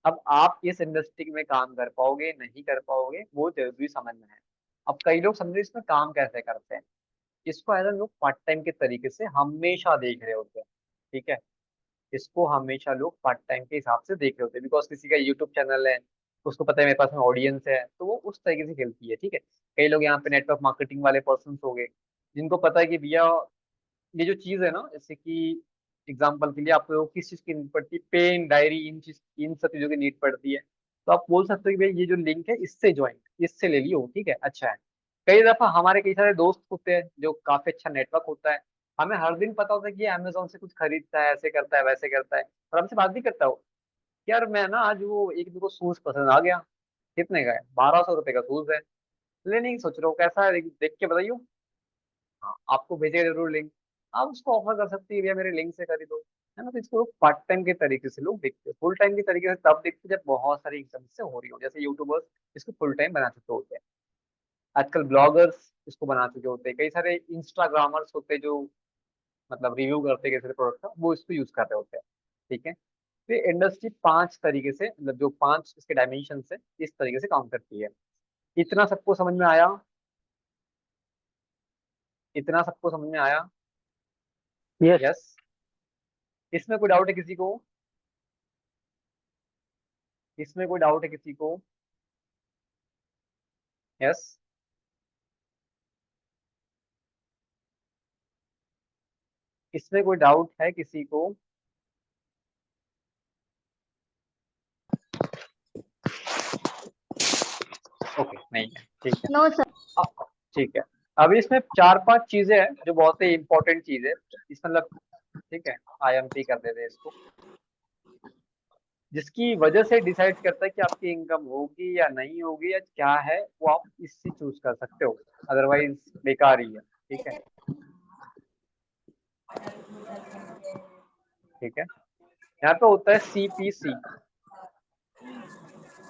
अब आप इस इंडस्ट्री में काम कर पाओगे नहीं कर पाओगे वो जरूरी समझना है। अब कई लोग समझो इसमें काम कैसे करते हैं। इसको एज लोग पार्ट टाइम के तरीके से हमेशा देख रहे होते हैं। ठीक है। इसको हमेशा लोग पार्ट टाइम के हिसाब से देख रहे होते हैं बिकॉज किसी का यूट्यूब चैनल है, उसको पता है मेरे पास में ऑडियंस है, तो वो उस तरीके से खेलती है। ठीक है। कई लोग यहाँ पे नेटवर्क मार्केटिंग वाले पर्सन हो गए जिनको पता है कि भैया ये जो चीज है ना, जैसे कि एग्जाम्पल के लिए आपको किस चीज की नीड पड़ती है, पेन डायरी, इन सब चीजों की नीड पड़ती है, तो आप बोल सकते हो कि भाई ये जो लिंक है इससे ज्वाइन, इससे ले लियो। ठीक है। अच्छा है। कई दफा हमारे कई सारे दोस्त होते हैं जो काफी अच्छा नेटवर्क होता है, हमें हर दिन पता होता है कि ये Amazon से कुछ खरीदता है, ऐसे करता है वैसे करता है, और हमसे बात भी करता हो यार मैं ना आज वो एक मेरे को शूज पसंद आ गया। कितने का है? 1200 रुपए का शूज है, लेने की सोच रहा हूँ, कैसा है देख के बताइयो। हाँ आपको भेजेगा जरूर लिंक। आप उसको ऑफर कर सकती है भैया मेरे लिंक से खरीदो। है ना। तो इसको पार्ट टाइम के तरीके से लोग देखते हैं, फुल टाइम के तरीके से तब देखते हैं जब बहुत सारी इनकम से हो रही हो। जैसे यूट्यूबर्स इसको फुल टाइम बना चुके होते हैं, आजकल ब्लॉगर्स इसको बना चुके होते हैं, कई सारे इंस्टाग्रामर्स होते हैं जो मतलब रिव्यू करते हैं किसी प्रोडक्ट का, वो इसको यूज कर रहे होते हैं। ठीक है। तो ये इंडस्ट्री 5 तरीके से मतलब जो 5 इसके डायमेंशन है इस तरीके से काम करती है। इतना सबको समझ में आया? इतना सबको समझ में आया? Yes. यस। इसमें कोई डाउट है किसी को? इसमें कोई डाउट है किसी को? यस। इसमें कोई डाउट है किसी को? ओके नहीं है। ठीक है। No sir. ठीक है। अभी इसमें 4-5 चीजें हैं जो बहुत ही इंपॉर्टेंट चीज है इस मतलब, ठीक है, IMP कर देते हैं इसको, जिसकी वजह से डिसाइड करता है कि आपकी इनकम होगी या नहीं होगी या क्या है, वो आप इससे चूज कर सकते हो, अदरवाइज बेकार ही है। ठीक है, ठीक है। यहाँ पे होता है CPC,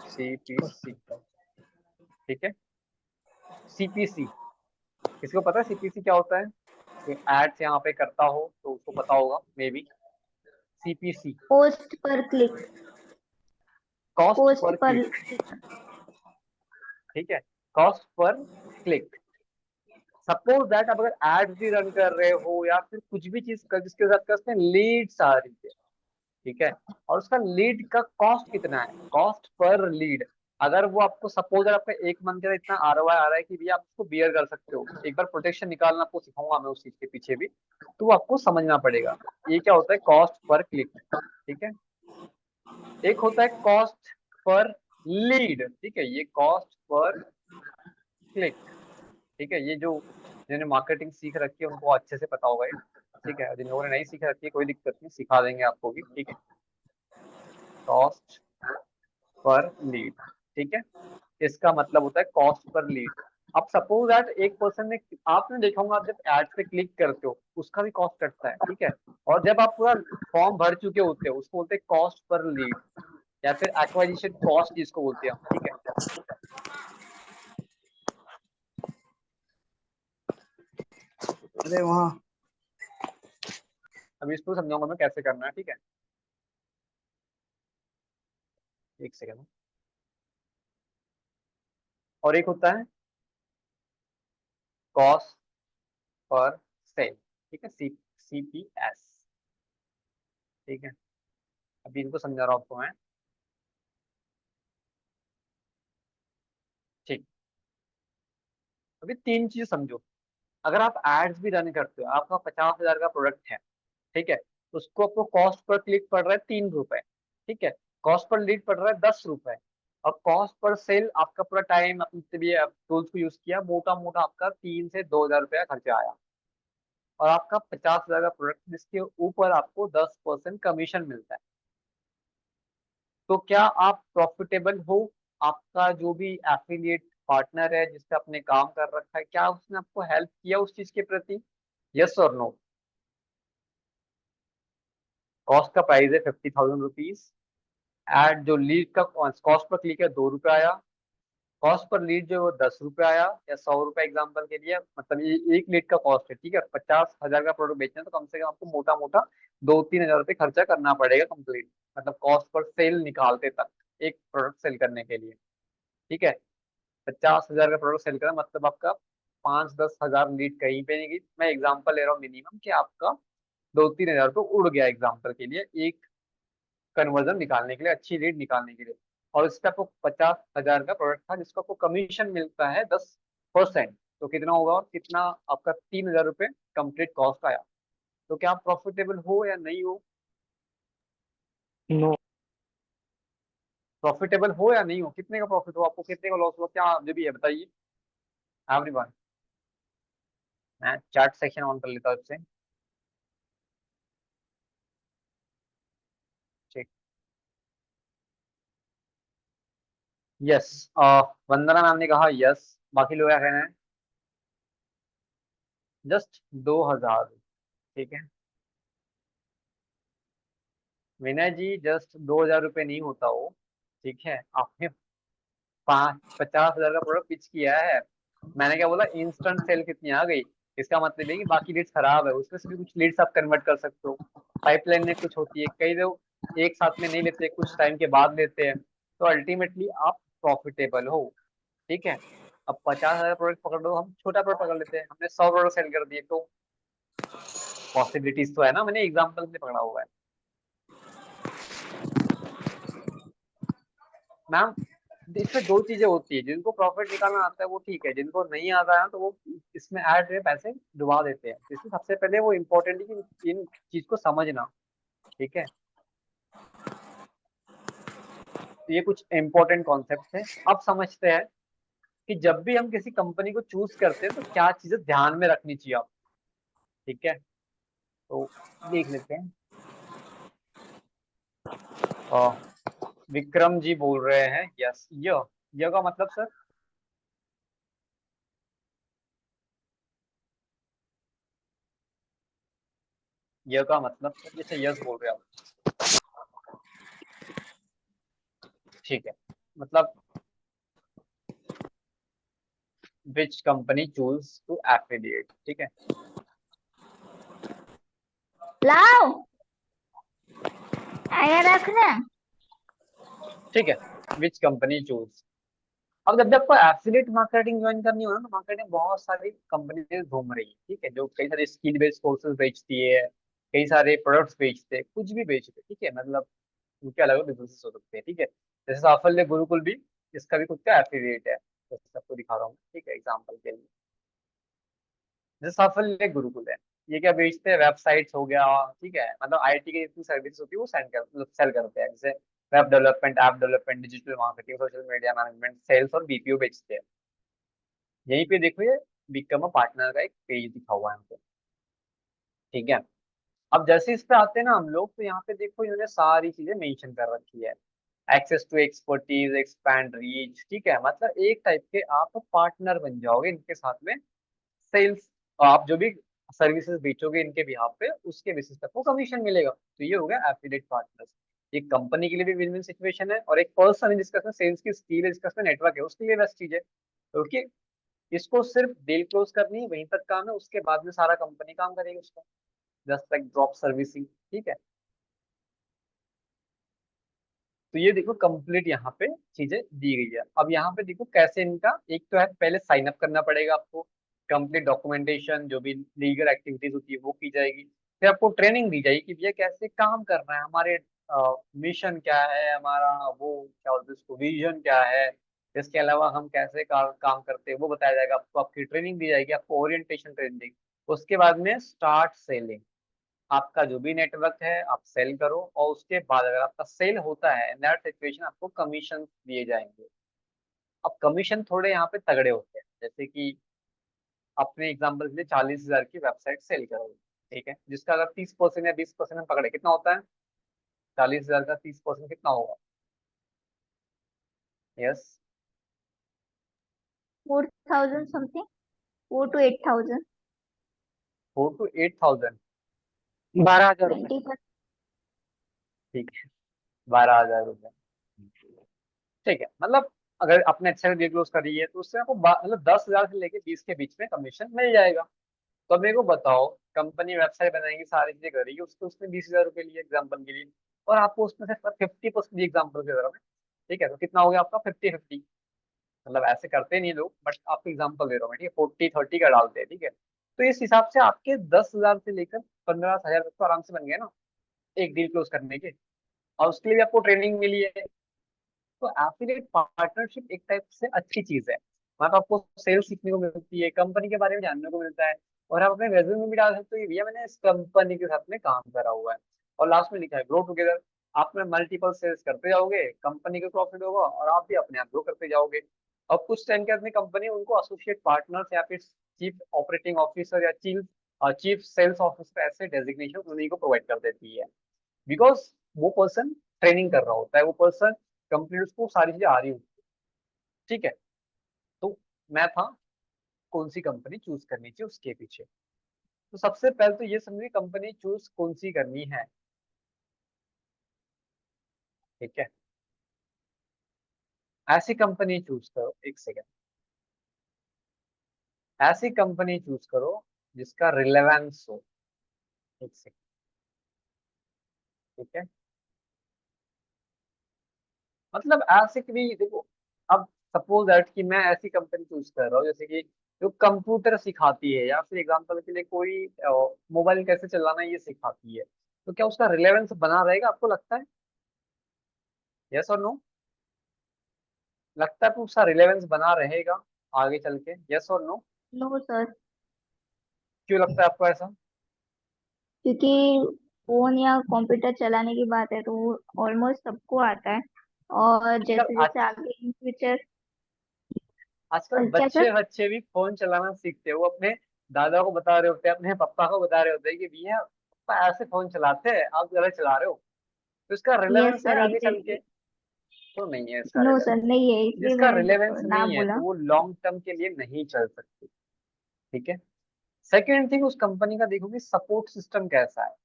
CPC, ठीक है। CPC किसी को पता है CPC क्या होता है? कोई एड्स यहाँ पे करता हो तो उसको पता होगा मे बी। CPC पोस्ट पर क्लिक, कॉस्ट पोस्ट पर पर क्लिक, ठीक है, cost per click. Suppose that आप अगर एड्स भी रन कर रहे हो या फिर कुछ भी चीज कर जिसके साथ का उसमें लीड्स आ रही है, ठीक है, और उसका लीड का कॉस्ट कितना है, कॉस्ट पर लीड, अगर वो आपको सपोज अगर आपका एक मंथ का इतना ROI आ रहा है कि भैया आप उसको बियर कर सकते हो, एक बार प्रोटेक्शन निकालना आपको सिखाऊंगा मैं उस चीज के पीछे भी, तो वो आपको समझना पड़ेगा ये क्या होता है कॉस्ट पर क्लिक। ठीक है, एक होता है कॉस्ट पर लीड, ठीक है, ये कॉस्ट पर क्लिक, ठीक है, ये जो जिन्होंने मार्केटिंग सीख रखी है उनको अच्छे से पता होगा ये, ठीक है, जिन लोगों ने नहीं सीख रखी है कोई दिक्कत नहीं, सिखा देंगे आपको भी, ठीक है, कॉस्ट पर लीड, ठीक है, इसका मतलब होता है कॉस्ट पर लीड। अब सपोज दैट एक पर्सन ने, आपने देखा होगा आप जब एड पे क्लिक करते हो उसका भी कॉस्ट कटता है, ठीक है, और जब आप पूरा फॉर्म भर चुके होते हो उसको बोलते हैं कॉस्ट पर लीड या फिर एक्वाजिशन कॉस्ट जिसको बोलते हैं हम, ठीक है। अरे वहाँ अभी इसको समझाऊंगा मैं कैसे करना है, ठीक है, एक सेकेंड। और एक होता है कॉस्ट पर सेल, ठीक है, CPS, ठीक है, अभी इनको समझा रहा हूँ आपको मैं, ठीक। अभी तीन चीज समझो, अगर आप एड्स भी रन करते हो, आपका 50,000 का प्रोडक्ट है, ठीक है, उसको आपको कॉस्ट पर क्लिक पड़ रहा है 3 रुपए, ठीक है, कॉस्ट पर लीड पड़ रहा है 10 रुपए, और कॉस्ट पर सेल आपका पूरा टाइम अपने भी टूल्स को यूज किया, मोटा मोटा आपका 3 से 2 हजार रुपया खर्चा आया, और आपका 50,000 का प्रोडक्ट जिसके ऊपर आपको 10% कमीशन मिलता है, तो क्या आप प्रॉफिटेबल हो? आपका जो भी एफिलिएट पार्टनर है जिससे आपने काम कर रखा है, क्या उसने आपको हेल्प किया उस चीज के प्रति? यस और नो? कॉस्ट का प्राइस है 50,000 रुपीज, एड जो लीड का कॉस्ट पर क्लिक है 2 रुपए आया, कॉस्ट पर लीड जो है वो 10 रुपए आया या 100 रुपए एग्जाम्पल के लिए, मतलब ये एक लीड का कॉस्ट है, ठीक है, 50,000 का प्रोडक्ट बेचना है तो कम से कम आपको मोटा मोटा 2-3 हजार रुपये खर्चा करना पड़ेगा कंप्लीट, मतलब कॉस्ट पर सेल निकालते तक एक प्रोडक्ट सेल करने के लिए, ठीक है। 50,000 का प्रोडक्ट सेल करना मतलब आपका 5-10 हजार लीड कहीं पे नहीं गई, मैं एग्जाम्पल ले रहा हूँ मिनिमम कि आपका 2-3 हजार रुपये उड़ गया एग्जाम्पल के लिए एक कन्वर्जन निकालने के लिए, अच्छी लीड निकालने के लिए, और इसका आपको 50,000 का प्रोडक्ट था जिसको आपको कमीशन मिलता है 10%, तो कितना होगा, और कितना आपका 3 हजार रुपये कंप्लीट कॉस्ट आया, तो क्या आप प्रॉफिटेबल हो या नहीं हो? नो। प्रॉफिटेबल हो या नहीं हो, कितने का प्रॉफिट हो, आपको कितने का लॉस हुआ, क्या जो भी है बताइए एवरीवन। मैं चैट सेक्शन ऑन कर लेता हूँ इससे, ठीक। यस, वंदना मैम ने कहा यस, बाकी लोग क्या कहना है? जस्ट 2,000, ठीक है, विनय जी जस्ट 2,000 रुपये नहीं होता वो, ठीक है, आपने 50,000 का प्रोडक्ट पिच किया है, मैंने क्या बोला, इंस्टेंट सेल कितनी आ गई, इसका मतलब है कि बाकी लीड्स खराब है, उसमें से भी कुछ लीड्स आप कन्वर्ट कर सकते हो, पाइपलाइन में कुछ होती है, कई लोग एक साथ में नहीं लेते, कुछ टाइम के बाद लेते हैं, तो अल्टीमेटली आप प्रॉफिटेबल हो, ठीक है। अब 50,000 प्रोडक्ट पकड़ लो, हम छोटा प्रोडक्ट पकड़ लेते हैं, हमने 100 प्रोडक्ट सेल कर दिए, तो पॉसिबिलिटीज तो है ना, मैंने एग्जाम्पल से पकड़ा हुआ है मैम। इसमें दो चीजें होती है, जिनको प्रॉफिट निकालना आता है वो ठीक है, जिनको नहीं आता है तो वो इसमें ऐड में पैसे डुबा देते हैं, इसलिए सबसे पहले वो इम्पोर्टेंट है कि इन चीज को समझना, ठीक है, तो ये कुछ इम्पोर्टेंट कॉन्सेप्ट है, अब समझते हैं कि जब भी हम किसी कंपनी को चूज करते हैं तो क्या चीजें ध्यान में रखनी चाहिए आप। ठीक है, तो देख लेते हैं। अ, विक्रम जी बोल रहे हैं यस। य का मतलब सर? य का मतलब सर, जैसे यस बोल रहे हैं आप। ठीक है, मतलब which company choose to affiliate. ठीक है, लाओ आया रखना। ठीक है, विच कंपनी चूज। अब जब भी आपको एफिलिएट मार्केटिंग ज्वाइन करनी हो ना, तो मार्केट में बहुत सारी कंपनीज घूम रही है। ठीक है, जो कई सारे स्किल बेस्ड कोर्सेज बेचती है, कई सारे प्रोडक्ट्स बेचते हैं, कुछ भी बेचते हैं। ठीक है, मतलब उनके अलग अलग बिजनेसेस हो सकते हैं। ठीक है, जैसे साफल्य गुरुकुल भी, इसका भी खुद का एफिलिएट है, जैसे आपको दिखा रहा हूँ। ठीक है, एग्जाम्पल के लिए जैसे साफल्य गुरुकुल है, ये क्या बेचते हैं? वेबसाइट्स हो गया। ठीक है, मतलब आईटी की जितनी सर्विस होती है वो सेल करते हैं, जैसे web development, app development, digital marketing, social media management, sales और बीपीओ बेचते हैं। यहीं पे देखो, ये बिकम अ पार्टनर का एक पेज दिखा हुआ है हमको। ठीक है, अब जैसे इस पे आते हैं ना हम लोग, तो यहाँ पे देखो इन्होंने सारी चीजें मेंशन कर रखी है। Access to expertise, expand reach. ठीक है, मतलब एक टाइप के आप पार्टनर बन जाओगे इनके साथ में। सेल्स, आप जो भी सर्विसेज बेचोगे इनके बिहाफ पे, उसके बेसिस पे आपको कमीशन मिलेगा। तो ये हो गया एफिलिएट पार्टनर्स। एक कंपनी के लिए भी विन विन सिचुएशन है, और एक पर्सन है जिसका सेल्स की स्किल है, जिसका नेटवर्क है, उसके लिए बेस्ट चीज है। क्योंकि इसको सिर्फ डील क्लोज करनी है, वहीं तक काम है, उसके बाद में सारा कंपनी काम करेगी उसका, जस्ट लाइक ड्रॉप सर्विसिंग। ठीक है, तो ये देखो कंप्लीट यहाँ पे चीजें दी गई है। अब यहाँ पे देखो कैसे इनका, एक तो है पहले साइन अप करना पड़ेगा आपको, कंप्लीट डॉक्यूमेंटेशन जो भी लीगल एक्टिविटीज होती है वो की जाएगी। फिर आपको ट्रेनिंग दी जाएगी कि भैया कैसे काम करना है, हमारे मिशन क्या है, हमारा वो क्या बोलते हैं उसको, विजन क्या है, इसके अलावा हम कैसे काम करते हैं वो बताया जाएगा आपको। आपकी ट्रेनिंग दी जाएगी, आपको ओरिएंटेशन ट्रेनिंग। उसके बाद में स्टार्ट सेलिंग। आपका जो भी नेटवर्क है आप सेल करो, और उसके बाद अगर आपका सेल होता है इन दैट सिचुएशन आपको कमीशन दिए जाएंगे। अब कमीशन थोड़े यहाँ पे तगड़े होते हैं, जैसे कि अपने एग्जांपल के लिए 40,000 की वेबसाइट सेल करोगे। ठीक है, जिसका अगर 30% या 20% में पकड़े, कितना होता है? 40,000 का 30% कितना होगा? Yes, 4,000 something, 4 to 8,000। 4 to 8,000। 12,000 रुपये। 20%। ठीक है, 12,000 रुपये। ठीक है, मतलब अगर आपने अच्छा डील क्लोज करी है तो उससे आपको मतलब 10,000 से लेके 20 के बीच में कमीशन मिल जाएगा। तो अब मेरे को बताओ, कंपनी वेबसाइट बनाएगी, सारी चीजें करेगी, उसको उसने 20,000 रुपये लिए एग्जाम्पल के लिए, और आपको उसमें से 50% दिए एग्जाम्पल के तरफ में। ठीक है, तो कितना हो गया आपका? 50-50। मतलब ऐसे करते नहीं लोग, बट आपको एग्जाम्पल दे रहा हूँ मैं। ठीक है, 40-30 का डालते हैं। ठीक है, तो इस हिसाब से आपके 10,000 से लेकर 15,000 तक तो आराम से बन गए ना, एक डील क्लोज करने के। और उसके लिए भी आपको ट्रेनिंग मिली है। तो एफिलिएट पार्टनरशिप एक टाइप से अच्छी चीज है। वहाँ पे आपको सेल्स सीखने को मिलती है, कंपनी के बारे में जानने को मिलता है, और आप अपने रेज्यूमे में भी डाल सकते हो कि भैया मैंने इस कंपनी के साथ में काम करा हुआ है। और लास्ट में लिखा है ग्रो टुगेदर। आप में मल्टीपल सेल्स करते जाओगे, कंपनी को प्रॉफिट होगा, और आप भी अपने आप ग्रो करते जाओगे। और कुछ टाइम के बाद में कंपनी उनको एसोसिएट पार्टनर्स या फिर चीफ ऑपरेटिंग ऑफिसर या चीफ चीफ सेल्स ऑफिसर ऐसे डेजिग्नेशन उन्हीं को प्रोवाइड कर देती है। बिकॉज वो पर्सन ट्रेनिंग कर रहा होता है, वो पर्सन कंप्लीट उसको सारी चीजें आ रही होती है। ठीक है, तो मैं था कौन सी कंपनी चूज करनी चाहिए उसके पीछे। तो सबसे पहले तो ये समझिए कंपनी चूज कौन सी करनी है। ठीक है, ऐसी कंपनी चूज करो, एक सेकेंड, ऐसी कंपनी चूज करो जिसका रिलेवेंस हो। एक सेकेंड, ठीक है, मतलब ऐसे कि भी देखो, अब सपोज दैट कि मैं ऐसी कंपनी चूज कर रहा हूँ जैसे कि जो कंप्यूटर सिखाती है, या फिर एग्जांपल के लिए कोई मोबाइल कैसे चलाना है ये सिखाती है, तो क्या उसका रिलेवेंस बना रहेगा आपको लगता है? यस और नो? लगता है कि उसका रिलेवेंस बना रहेगा आगे चल के? यस और नो? नो सर, क्यों लगता है आपको ऐसा? क्योंकि फोन या कंप्यूटर चलाने की बात है तो वो ऑलमोस्ट सबको आता है। और सर जैसे जैसे आगे इन फ्यूचर आजकल क्या बच्चे सर? बच्चे भी फोन चलाना सीखते हैं, वो अपने दादा को बता रहे होते हैं, अपने पापा को बता रहे होते हैं कि भैया पापा ऐसे फोन चलाते हैं, आप गलत चला रहे हो। तो इसका यस रिलेवेंस है सर, आगे चल के? एग्जैक्टली। तो नहीं है इसका नो रिलेवेंस। सर, नहीं है, इसलिए जिसका मैंने रिलेवेंस ना नहीं है तो बोला। वो लॉन्ग टर्म के लिए नहीं चल सकती। ठीक है। सेकेंड थिंग, उस कंपनी का देखो कि सपोर्ट सिस्टम कैसा है।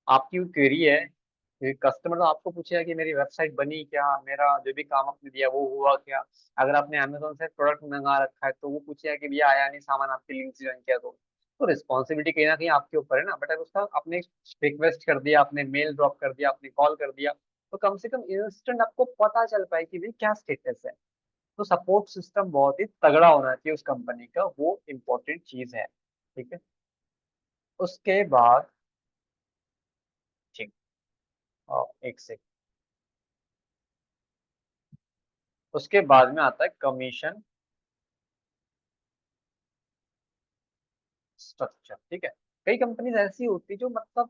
आपकी क्वेरी है, कस्टमर तो आपको पूछेगा कि मेरी वेबसाइट बनी क्या, मेरा जो भी काम आपने दिया वो हुआ क्या। अगर आपने अमेजोन से प्रोडक्ट मंगा रखा है तो वो पूछेगा कि भैया आया नहीं सामान, आपकी लिंक से ज्वाइन किया तो रिस्पॉन्सिबिलिटी कहीं ना कहीं आपके ऊपर है ना। बट अगर उसका आपने रिक्वेस्ट कर दिया, आपने मेल ड्रॉप कर दिया, आपने कॉल कर दिया, तो कम से कम इंस्टेंट आपको पता चल पाए कि भाई क्या स्टेटस है। तो सपोर्ट सिस्टम बहुत ही तगड़ा होना चाहिए उस कंपनी का, वो इम्पोर्टेंट चीज है। ठीक है। उसके बाद, ठीक, एक सेकंड, उसके बाद में आता है कमीशन स्ट्रक्चर। ठीक है। कई कंपनीज ऐसी होती है जो मतलब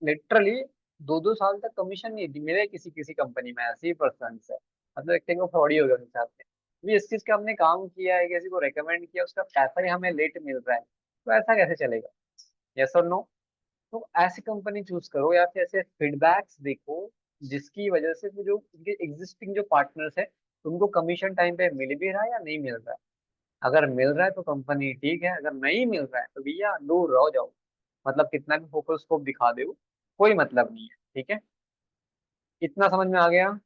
लिटरली 2-2 साल तक कमीशन नहीं दी। मेरे किसी किसी कंपनी में ऐसे ही पर्सन है, मतलब एक टाइम फ्रॉड ही हो गया उनके साथ में। भी इस चीज का हमने काम किया है, किसी को रेकमेंड किया, उसका पैसा ही हमें लेट मिल रहा है, तो ऐसा कैसे चलेगा? यस और नो? तो ऐसी कंपनी चूज करो या फिर ऐसे फीडबैक्स देखो जिसकी वजह से वो जो उनके एग्जिस्टिंग जो पार्टनर्स है उनको कमीशन टाइम पे मिल भी रहा है या नहीं मिल रहा है। अगर मिल रहा है तो कंपनी ठीक है, अगर नहीं मिल रहा है तो भैया दूर रहो जाओ। मतलब कितना भी फोकस स्कोप दिखा दे, कोई मतलब नहीं है। ठीक है। इतना समझ में आ गया?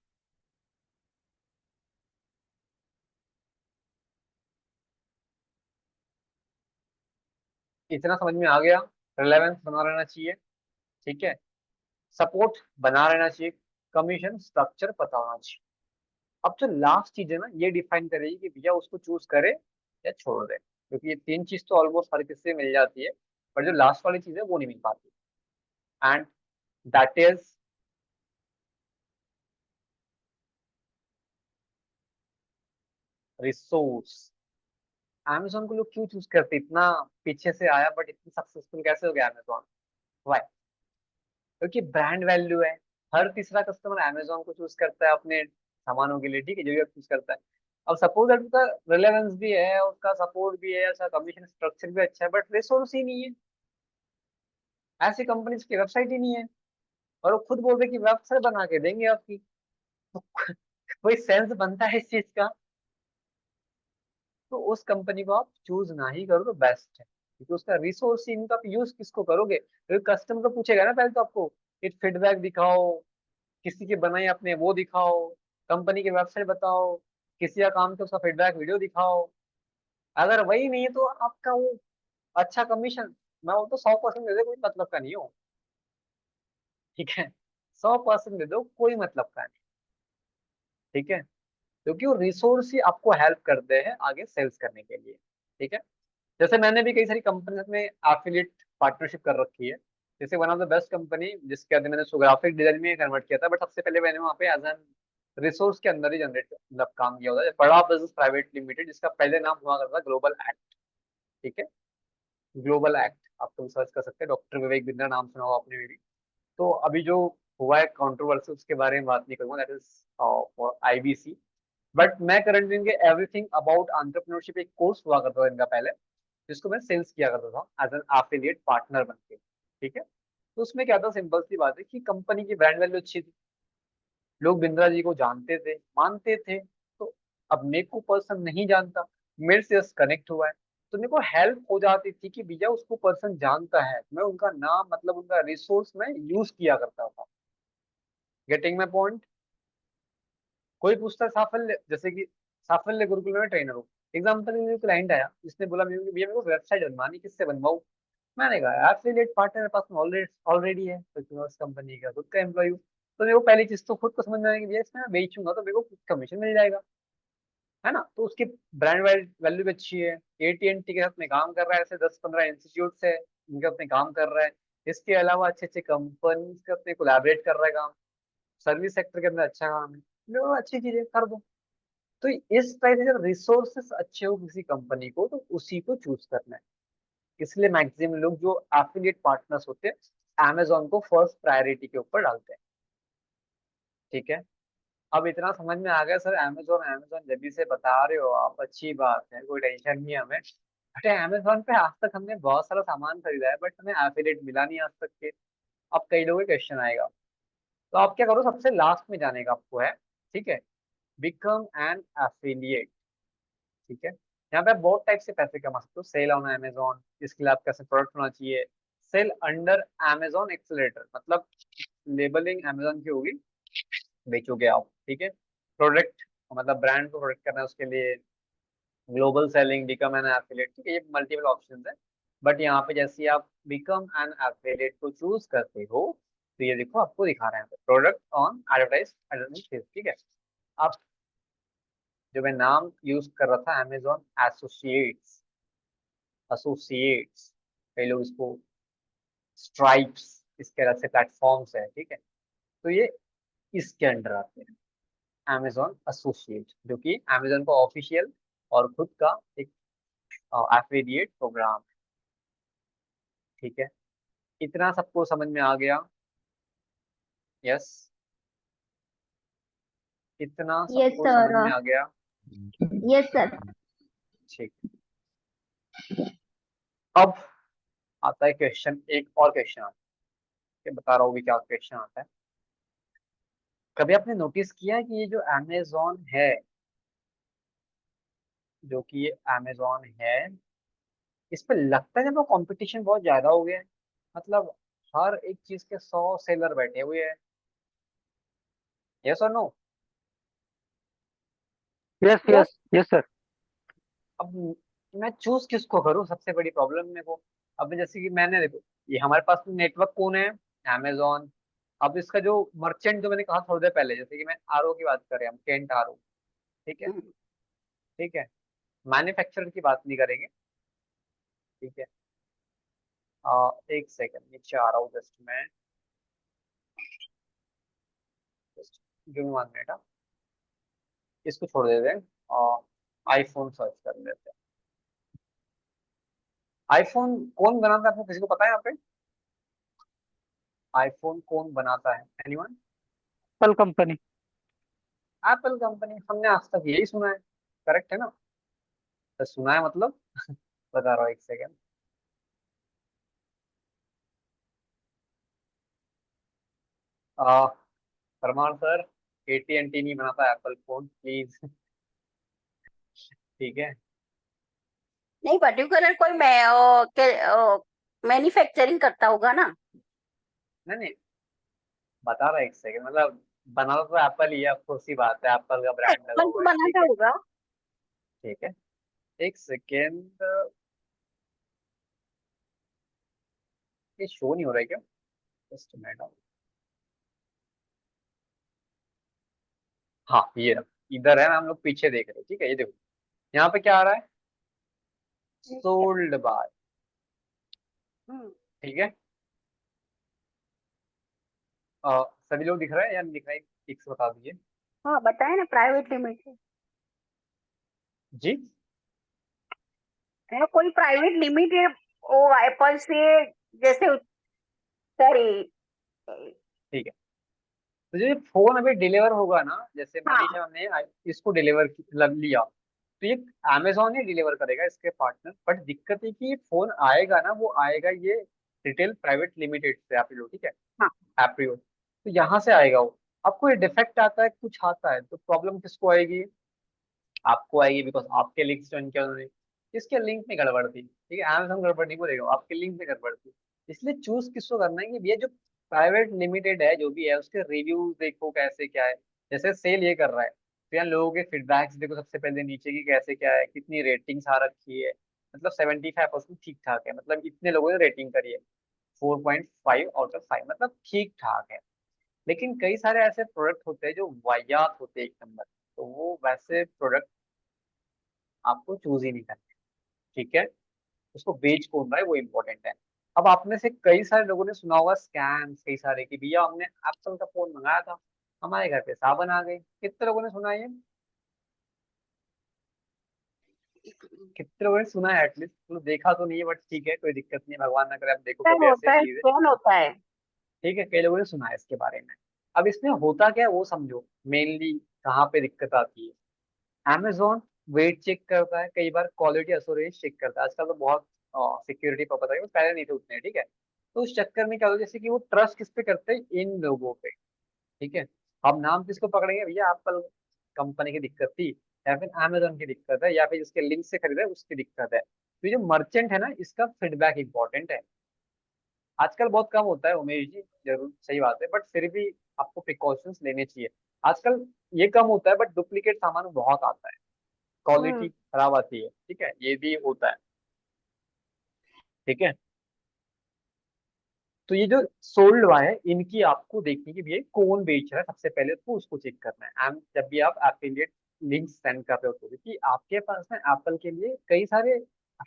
इतना समझ में आ गया? रिलेवेंस बना रहना चाहिए। ठीक है। सपोर्ट बना रहना चाहिए। कमीशन स्ट्रक्चर पता होना चाहिए। अब जो लास्ट चीज है ना, ये डिफाइन करेगी कि भैया उसको चूज करे या छोड़ दे, क्योंकि ये तीन चीज तो ऑलमोस्ट हर किसी से मिल जाती है, पर जो लास्ट वाली चीज है वो नहीं मिल पाती। And that is resource. Amazon को लोग क्यों चूज करते, इतना पीछे से आया बट इतनी सक्सेसफुल कैसे हो गया अमेजोन? वाई? क्योंकि ब्रांड वैल्यू है। हर तीसरा कस्टमर अमेजोन को चूज करता है अपने सामानों के लिए। ठीक है, जो भी चूज करता है। अब सपोज दैट उसका रिलेवेंस भी है, उसका सपोर्ट भी है, उसका कमीशन स्ट्रक्चर भी अच्छा है, बट रिसोर्स ही नहीं है। ऐसी कंपनीज की वेबसाइट ही नहीं है, और वो खुद बोल रहे कि वेबसाइट बना के देंगे आपकी। तो कोई सेंस बनता है इस चीज का? तो उस कंपनी को आप चूज ना ही करो तो बेस्ट है, क्योंकि उसका रिसोर्स ही नहीं, तो आप यूज किसको करोगे? क्योंकि कस्टमर तो पूछेगा ना पहले तो आपको, एक फीडबैक दिखाओ, किसी के बनाए अपने वो दिखाओ, कंपनी की वेबसाइट बताओ, किसी का काम तो उसका फीडबैक वीडियो दिखाओ। अगर वही नहीं है तो आपका वो अच्छा कमीशन, मैं वो तो 100% दे दे, कोई मतलब का नहीं हो। ठीक है। 100% दे दो, कोई मतलब का नहीं। ठीक है। क्योंकि वो रिसोर्स ही आपको हेल्प करते हैं आगे सेल्स करने के लिए। ठीक है। जैसे मैंने भी कई सारी कंपनी में एफिलिएट पार्टनरशिप कर रखी है। जैसे one of the best company जिसके अंदर मैंने ग्राफिक डिजाइन में कन्वर्ट किया था, बट सबसे पहले मैंने वहाँ पे एज एन रिसोर्स के अंदर ही जनरेट मतलब काम किया होता है। बड़ा बिजनेस प्राइवेट लिमिटेड, जिसका पहले नाम हुआ करता था ग्लोबल एक्ट। ठीक है। ग्लोबल एक्ट आप तुम सर्च कर सकते हैं, डॉक्टर विवेक बिंद्रा नाम सुना होगा आपने भी। तो अभी जो हुआ है कंट्रोवर्सी, उसके बारे में बात नहीं करूंगा, that is for IBC. But मैं करंटली इनके एवरीथिंग अबाउट एंटरप्रेन्योरशिप एक कोर्स हुआ करता था इनका पहले, जिसको मैं सेल्स किया करता था एज एन एफिलिएट पार्टनर बन के। ठीक है। तो उसमें क्या था, सिंपल सी बात है कि कंपनी की ब्रांड वैल्यू अच्छी थी, लोग बिंद्रा जी को जानते थे, मानते थे। तो अब मेरे को पर्सन नहीं जानता, मेरे से कनेक्ट हुआ है, तो मेरे को हेल्प हो जाती थी कि भैया उसको पर्सन जानता है, मैं उनका नाम मतलब उनका रिसोर्स में यूज किया करता था। Getting my point? कोई पूछता है साफल्य, जैसे कि साफल्य गुरुकुल में ट्रेनर हूँ, एग्जाम्पल में क्लाइंट आया, जिसने बोला मेरे को भैया मेरे को वेबसाइट बनवानी, किससे बनवाऊँ? मैंने कहा एफिलिएट पार्टनर मेरे पास में ऑलरेडी ऑलरेडी है, तो मैं उस कंपनी का खुद का एम्प्लॉय हूँ। तो मेरे को पहली चीज तो खुद को समझ में आएगी भैया इसमें मैं बेचूंगा तो मेरे को कमीशन मिल जाएगा, है ना? तो उसकी ब्रांड वैल्यू भी अच्छी है। एटीएनटी के साथ में काम कर रहा है, ऐसे 10-15 इंस्टीट्यूट है इनके अपने काम कर रहा है। इसके अलावा अच्छे अच्छे कंपनी के अपने कोलैबोरेट कर रहा है काम। सर्विस सेक्टर के अंदर अच्छा काम है, मेरे को अच्छी चीज है, कर दो। तो इस टाइप से जब रिसोर्सेस अच्छे हो किसी कंपनी को तो उसी को चूज करना है। इसलिए मैक्सिमम लोग जो एफिलिएट पार्टनर्स होते हैं अमेजोन को फर्स्ट प्रायोरिटी के ऊपर डालते हैं। ठीक है। अब इतना समझ में आ गया सर, अमेजोन अमेजोन जब भी से बता रहे हो आप, अच्छी बात है, कोई टेंशन नहीं है हमें। अरे अमेजोन पे आज तक हमने बहुत सारा सामान खरीदा है, बट हमें एफिलिएट मिला नहीं आज तक के। अब कई लोगों का क्वेश्चन आएगा, तो आप क्या करो, सबसे लास्ट में जाने का आपको है, ठीक है। बिकम एन एफिलिएट, ठीक है। यहाँ पे आप बहुत टाइप से पैसे कमा सकते हो। सेल ऑन अमेजोन, इसके लिए आपका कैसे प्रोडक्ट होना चाहिए। सेल अंडर अमेजोन एक्सेलेरेटर, मतलब लेबलिंग अमेजोन की होगी, बेचोगे आप, ठीक है। प्रोडक्ट मतलब ब्रांड को प्रोडक्ट करना है, उसके लिए global selling, become an affiliate, ठीक है। ये मल्टीपल ऑप्शन है, बट यहाँ पे जैसे ही आप बिकम एन एफिलिएट को चूज करते हो, तो ये देखो आपको दिखा रहे हैं प्रोडक्ट ऑन एडवर्टाइज, ठीक है। अब जो मैं नाम यूज कर रहा था अमेजोन एसोसिएट्स, एसोसिएट्स, कई लोग इसको स्ट्राइप्स, इसके अलग से प्लेटफॉर्म्स है, ठीक है। तो ये इसके अंडर आते हैं, अमेजोन एसोसिएट, जो कि अमेजोन का ऑफिशियल और खुद का एक एफिलिएट प्रोग्राम, ठीक है। इतना सबको समझ में आ गया? यस, इतना यस सबको समझ सर। में आ गया? Yes sir. ठीक। अब आता है क्वेश्चन, एक और क्वेश्चन आता है, बता रहा हूँ भी क्या क्वेश्चन आता है। कभी आपने नोटिस किया है कि ये जो अमेजोन है, जो कि ये अमेजोन है, इस पे लगता है जब कंपटीशन बहुत ज्यादा हो गया है। मतलब हर एक चीज के 100 सेलर बैठे हुए हैं। यस और no? Yes yes. Yes yes sir. अब मैं चूज किसको करूं, सबसे बड़ी प्रॉब्लम मेरे को। अब जैसे कि मैंने देखो, ये हमारे पास नेटवर्क कौन है, अमेजोन। अब इसका जो मर्चेंट जो मैंने कहा थोड़ी देर पहले, जैसे कि मैं आरओ की बात करें, हम केंट आरओ, ठीक है, ठीक है। मैन्युफैक्चरर की बात नहीं करेंगे, ठीक है। एक सेकंड नीचे आ रहा हूँ, जस्ट मैं, जस्ट गिव मी 1 मिनट। इसको छोड़ देते हैं और आईफोन सर्च कर लेते हैं। आईफोन कौन बनाता है, आपको किसी को पता है यहाँ पे? आईफोन कौन बनाता है, anyone? Apple company. Apple company, हमने आज तक यही सुना है, करेक्ट है ना? तो सुना है मतलब बता रहा हूँ, एक सेकंड। फरमान सर, एटी नहीं बनाता एप्पल फोन, प्लीज ठीक है। नहीं, पर्टिकुलर कोई मैन्युफैक्चरिंग करता होगा ना। नहीं नहीं, बता रहा है, एक सेकंड, मतलब बनाता तो एप्पल ही है, ऑफकोर्स ही बात है, एप्पल का ब्रांड लगा एप्पल तो हुआ है, ठीक बनाता है, होगा। ठीक है। एक सेकेंड, ये शो नहीं हो रहा है क्या? Just minute. हाँ ये रहा, इधर है ना, हम लोग पीछे देख रहे हैं, ठीक है। ये देखो, यहाँ पे क्या आ रहा है, सोल्ड बाय, हम्म। ठीक है। सभी लोग दिख रहा है या नहीं दिख रहा है, एक से बता दीजिए हाँ, बताए ना, प्राइवेट लिमिटेड जी। है, कोई प्राइवेट लिमिटेड वो एप्पल से, जैसे, सॉरी। ठीक है, तो जो ये फोन अभी डिलीवर होगा ना, जैसे हाँ। मनीषा ने इसको डिलीवर लिया, तो ये अमेजोन ही डिलीवर करेगा, इसके पार्टनर। बट दिक्कत है कि ये फोन आएगा ना, वो आएगा ये रिटेल प्राइवेट लिमिटेड से, एप्रियो, ठीक है, हाँ। एप्रियो। तो यहाँ से आएगा वो। अब कोई डिफेक्ट आता है, कुछ आता है, तो प्रॉब्लम किसको आएगी? आपको आएगी, बिकॉज आपके लिंक ज्वाइन किया उन्होंने, इसके लिंक में गड़बड़ थी, ठीक है। अमेजोन गड़बड़ नहीं बोलेगा, आपके लिंक में गड़बड़ थी। इसलिए चूज किसको करना है कि भैया जो प्राइवेट लिमिटेड है, जो भी है, उसके रिव्यूज देखो कैसे क्या है। जैसे सेल ये कर रहा है, तो यहाँ लोगों के फीडबैक्स देखो सबसे पहले नीचे की, कैसे क्या है, कितनी रेटिंग्स आ रखी है। मतलब 75% ठीक ठाक है, मतलब इतने लोगों ने रेटिंग करी है, 4.5 आउट ऑफ 5, मतलब ठीक ठाक है। लेकिन कई सारे ऐसे प्रोडक्ट होते हैं जो वाहियात होते हैं एक नंबर, तो वो वैसे प्रोडक्ट आपको चूज ही नहीं करना, ठीक है। उसको बेच कौन रहा है वो इम्पोर्टेंट है। अब आप में से कई सारे लोगों ने सुना होगा स्कैम, कई सारे कि भैया हमने एप्पल का फोन मंगाया था, हमारे घर पे साबन आ गई। कितने लोगों ने सुना है ये? कितने लोगों ने सुना है एटलीस्ट? तो देखा तो नहीं है, बट ठीक है, कोई दिक्कत नहीं है, भगवान ना करे आप देखो स्कैम कभी ऐसे होता है, चीजें, स्कैम होता है। ठीक है। कई लोगों ने सुना है इसके बारे में। अब इसमें होता क्या है वो समझो, मेनली कहाँ पे दिक्कत आती है। Amazon वेट चेक करता है, कई बार क्वालिटी एश्योरेंस चेक करता है, आजकल तो बहुत सिक्योरिटी पर पता है, पहले नहीं थे उतने, ठीक है। तो उस चक्कर में क्या होता है, जैसे कि वो ट्रस्ट किस पे करते हैं, इन लोगों पे, ठीक है। अब नाम किसको पकड़ेंगे भैया, एप्पल कंपनी की दिक्कत थी, या फिर Amazon की दिक्कत है, या फिर जिसके लिंक से खरीदा है उसकी दिक्कत है। तो ये जो मर्चेंट है ना, इसका फीडबैक इंपॉर्टेंट है। आजकल बहुत कम होता है उमेश जी, जरूर सही बात है, बट फिर भी आपको प्रिकॉशंस लेने चाहिए। आजकल ये कम होता है, बट डुप्लीकेट सामान बहुत आता है, क्वालिटी खराब आती है, ठीक है, ये भी होता है, ठीक है। तो ये जो सोल्ड हुआ है, इनकी आपको देखनी कि भैया कौन बेच रहा है, सबसे पहले तो उसको चेक करना है। एंड जब भी आप एफिलिएट लिंक सेंड कर रहे हो, तो क्योंकि आपके पास ना एप्पल के लिए कई सारे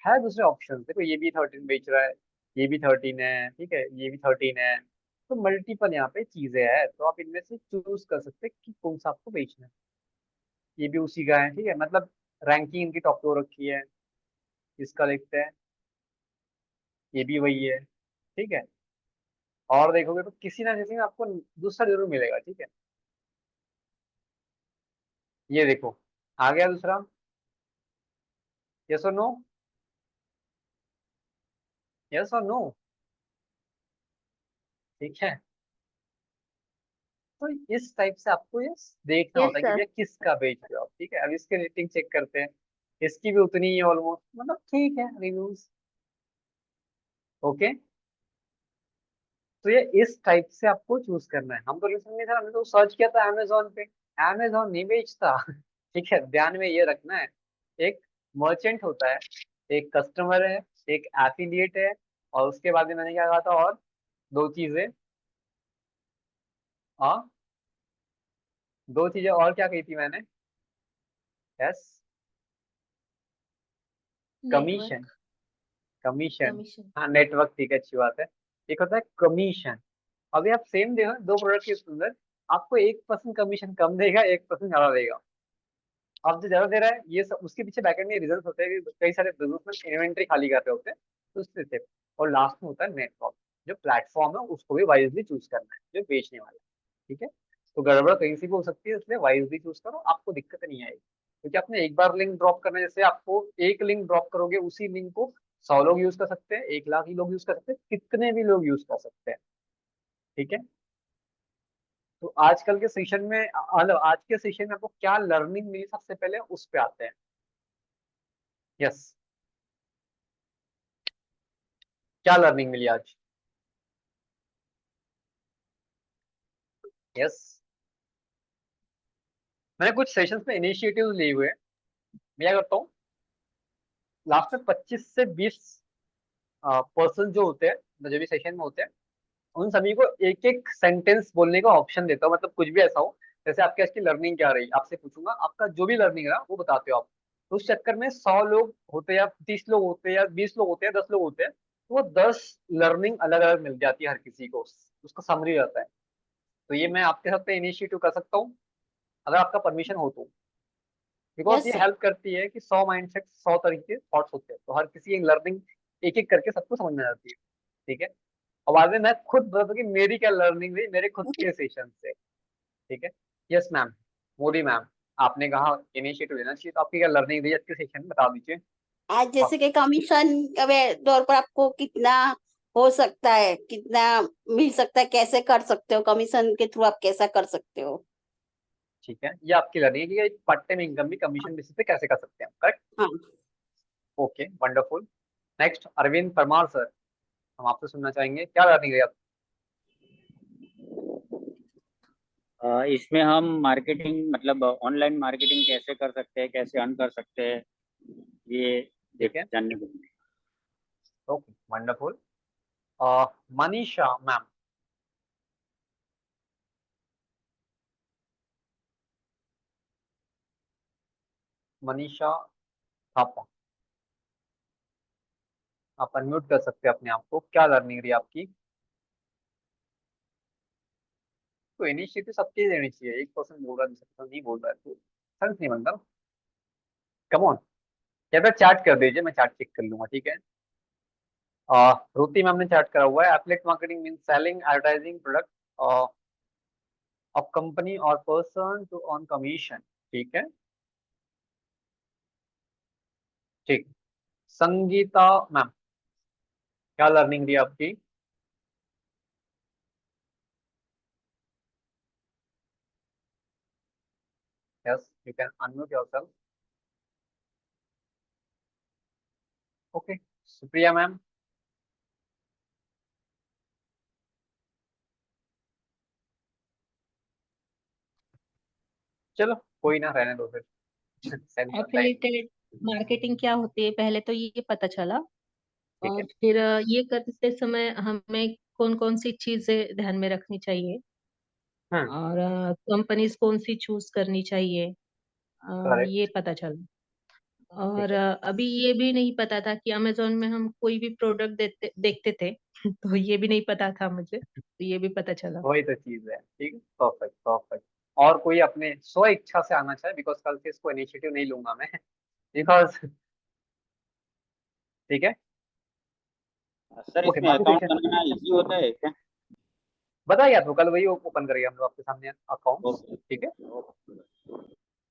है दूसरे ऑप्शन, देखो ये भी 13 बेच रहा है, ये भी 13 है, ठीक है, ये भी 13 है, तो मल्टीपल यहाँ पे चीजें हैं, तो आप इनमें से चूज कर सकते हैं कि कौन सा आपको बेचना है। ये भी उसी का है, ठीक है, मतलब रैंकिंग इनकी टॉप पे हो रखी है। इसका देखते हैं, ये भी वही है, ठीक है। और देखोगे तो किसी ना किसी में आपको दूसरा जरूर मिलेगा, ठीक है। ये देखो, आ गया दूसरा, यस और नो, यस और नो, ठीक है। तो इस टाइप से आपको ये देखना यस होता है कि सर। भैया किसका बेच रहे हो आप, ठीक है। अब इसके रेटिंग चेक करते हैं, इसकी भी उतनी ही ऑलमोस्ट, मतलब ठीक है रिव्यूज, ओके। तो ये इस टाइप से आपको चूज करना है। हम तो लिसन में था, हमने तो सर्च किया था अमेजोन पे, अमेजोन नहीं बेचता ठीक है, ध्यान में ये रखना है। एक मर्चेंट होता है, एक कस्टमर है, एक एफिलिएट है, और उसके बाद में मैंने क्या कहा था, और दो चीजें, हाँ, दो चीजें और क्या कही थी मैंने, yes, commission, network, commission, commission. हाँ नेटवर्क, ठीक है, अच्छी बात है। एक होता है कमीशन। अभी आप सेम देखो दो प्रोडक्ट के अंदर, आपको 1% कमीशन कम देगा, 1% ज्यादा देगा। अब जो ज्यादा दे रहा है ये सब, उसके पीछे बैकएंड में रीजन होते हैं कि कई सारे बिजनेसमैन इन्वेंट्री खाली कर रहे होते हैं, तो उससे थे। और लास्ट में होता है नेटवर्क, जो प्लेटफॉर्म है उसको भी वाइजली चूज करना है, जो बेचने वाला है, ठीक है। तो गड़बड़ कहीं से भी हो सकती है, इसलिए वाइजली चूज करो, आपको दिक्कत नहीं आएगी। क्योंकि आपने एक बार लिंक ड्रॉप करना है, जैसे आपको एक लिंक ड्रॉप करोगे, उसी लिंक को 100 लोग यूज कर सकते हैं, 1 लाख ही लोग यूज कर सकते हैं, कितने भी लोग यूज कर सकते हैं, ठीक है। तो आजकल के सेशन में मतलब आज के सेशन में आपको क्या लर्निंग मिली, सबसे पहले उस पे आते हैं। यस, क्या लर्निंग मिली आज, यस। मैंने कुछ सेशंस में इनिशिएटिव लिए हुए हैं। मैं क्या करता हूँ, लास्ट में 25 से 20 पर्सन जो होते हैं, जो भी सेशन में होते हैं, उन सभी को एक एक सेंटेंस बोलने का ऑप्शन देता हूँ, मतलब कुछ भी ऐसा हो, जैसे आपकी आज की लर्निंग क्या रही, आपसे पूछूंगा आपका जो भी लर्निंग रहा वो बताते हो आप। तो उस चक्कर में 100 लोग होते हैं, या 30 लोग होते हैं, या 20 लोग होते हैं, 10 लोग होते हैं, तो वो 10 लर्निंग अलग अलग मिल जाती है हर किसी को, उसका समरी रहता है। तो ये मैं आपके साथ इनिशिएटिव कर सकता हूँ, अगर आपका परमिशन हो तो, बिकॉज यस ये सर। हेल्प करती है कि 100 माइंडसेट, 100 तरीके थॉट्स होते हैं, तो हर किसी की लर्निंग एक एक करके सबको समझ में आती है, ठीक है। और बाद में मैं खुद बताता हूँ कि मेरी क्या लर्निंग रही मेरे खुद के सेशन से, ठीक है। यस मैम, मोदी मैम, आपने कहा इनिशिएटिव लेना चाहिए, तो आपकी क्या लर्निंग रही आज के सेशन में, बता दीजिए। आज हाँ, जैसे कि कमीशन के तौर पर आपको कितना हो सकता है, कितना मिल सकता है, कैसे कर सकते हो, कमीशन के थ्रू आप कैसा कर सकते हो। ठीक है, ये आपकी लर्निंग है कि एक पार्ट टाइम इनकम भी कमीशन बेसिस पे कैसे कर सकते हैं, करेक्ट। हाँ। Okay, wonderful. Next Arvind Parmar sir, हम आपसे सुनना चाहेंगे, क्या लर्निंग रही आप। इसमें हम मार्केटिंग मतलब ऑनलाइन मार्केटिंग कैसे कर सकते हैं, कैसे अर्न कर सकते हैं, ये ठीक है, जानने को मिले। Okay, wonderful. Manisha ma'am, Manisha Thapa, आप अनम्यूट कर सकते हैं अपने आप को, क्या लर्निंग रही आपकी। तो इनिशिएटिव सबके देनी चाहिए, एक पर्सन बोल रहा है दूसरा person नहीं बोल रहा है, तो सेंस नहीं बनता। कम ऑन, या फिर चैट कर दीजिए, मैं चैट चेक कर लूंगा, ठीक है। श्रुति मैम ने चैट करा हुआ है, affiliate marketing mean selling advertising product of company और पर्सन टू ऑन कमीशन। ठीक है, ठीक। संगीता मैम, क्या लर्निंग दी आपकी? Yes, you can unmute yourself. Okay, Supriya ma'am. चलो कोई ना, रहने दो फिर। सेंस बनता ही नहीं। एफिलिएटेड मार्केटिंग क्या होती है पहले तो ये पता चला, ठीक है। और फिर ये करते समय हमें कौन कौन सी चीजें ध्यान में रखनी चाहिए, हम्म, और कंपनीज कौन सी चूज करनी चाहिए, ये करेक्ट। पता चला। ठीक और है, अभी ये भी नहीं पता था कि अमेजोन में हम कोई भी प्रोडक्ट देखते थे तो ये भी नहीं पता था मुझे, तो ये भी पता चला। वही तो चीज है। ठीक है, परफेक्ट परफेक्ट। और कोई अपने स्व इच्छा से आना चाहे, बिकॉज कल से इसको इनिशिएटिव नहीं लूंगा मैं। बिकॉज ठीक है। सर ओके, इसमें बाकी अकाउंट सेक्शन बनाना इजी होता है क्या? बताइए आपको, कल वही ओपन करेंगे हम लोग आपके सामने अकाउंट्स। ओके। ठीक है,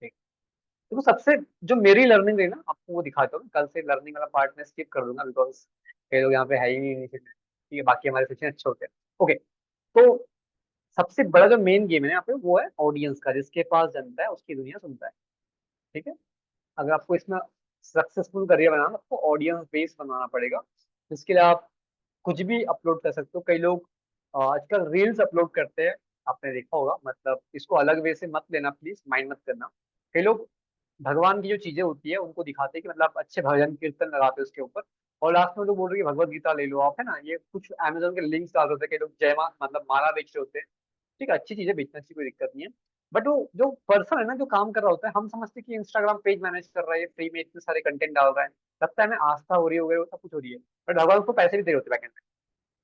ठीक। देखो सबसे जो मेरी लर्निंग रही ना, आपको वो दिखाता हूँ। कल से लर्निंग वाला पार्ट मैं स्किप कर दूंगा, बिकॉज कई लोग यहाँ पे है ही नहीं। ठीक है, बाकी हमारे सेशन अच्छे होते हैं। ओके, तो सबसे बड़ा जो मेन गेम है यहाँ पे वो है ऑडियंस का। जिसके पास जनता है उसकी दुनिया सुनता है। ठीक है, अगर आपको इसमें सक्सेसफुल करियर बनाना, आपको ऑडियंस बेस बनाना पड़ेगा। जिसके लिए आप कुछ भी अपलोड कर सकते हो। कई लोग आजकल रील्स अपलोड करते हैं, आपने देखा होगा। मतलब इसको अलग वे से मत लेना प्लीज, माइंड मत करना। कई लोग भगवान की जो चीजें होती है उनको दिखाते हैं कि मतलब अच्छे भजन कीर्तन लगाते हैं उसके ऊपर, और लास्ट में तो बोल रहे हैं कि भगवत गीता ले लो आप, है ना। ये कुछ अमेजोन के लिंक्स डाल देते हैं। कई लोग जय माँ मतलब माला बेच रहे होते हैं। ठीक है, अच्छी चीजें बेचने से कोई दिक्कत नहीं है। बट वो जो पर्सन है ना, जो काम कर रहा होता है, हम समझते हैं कि इंस्टाग्राम पेज मैनेज कर रहा है, फ्री में इतने सारे कंटेंट डाल रहा है, लगता है हमें आस्था हो रही है वगैरह, वो सब कुछ हो रही है। बट भगवान उसको पैसे भी दे रहे होते हैं बैकएंड में।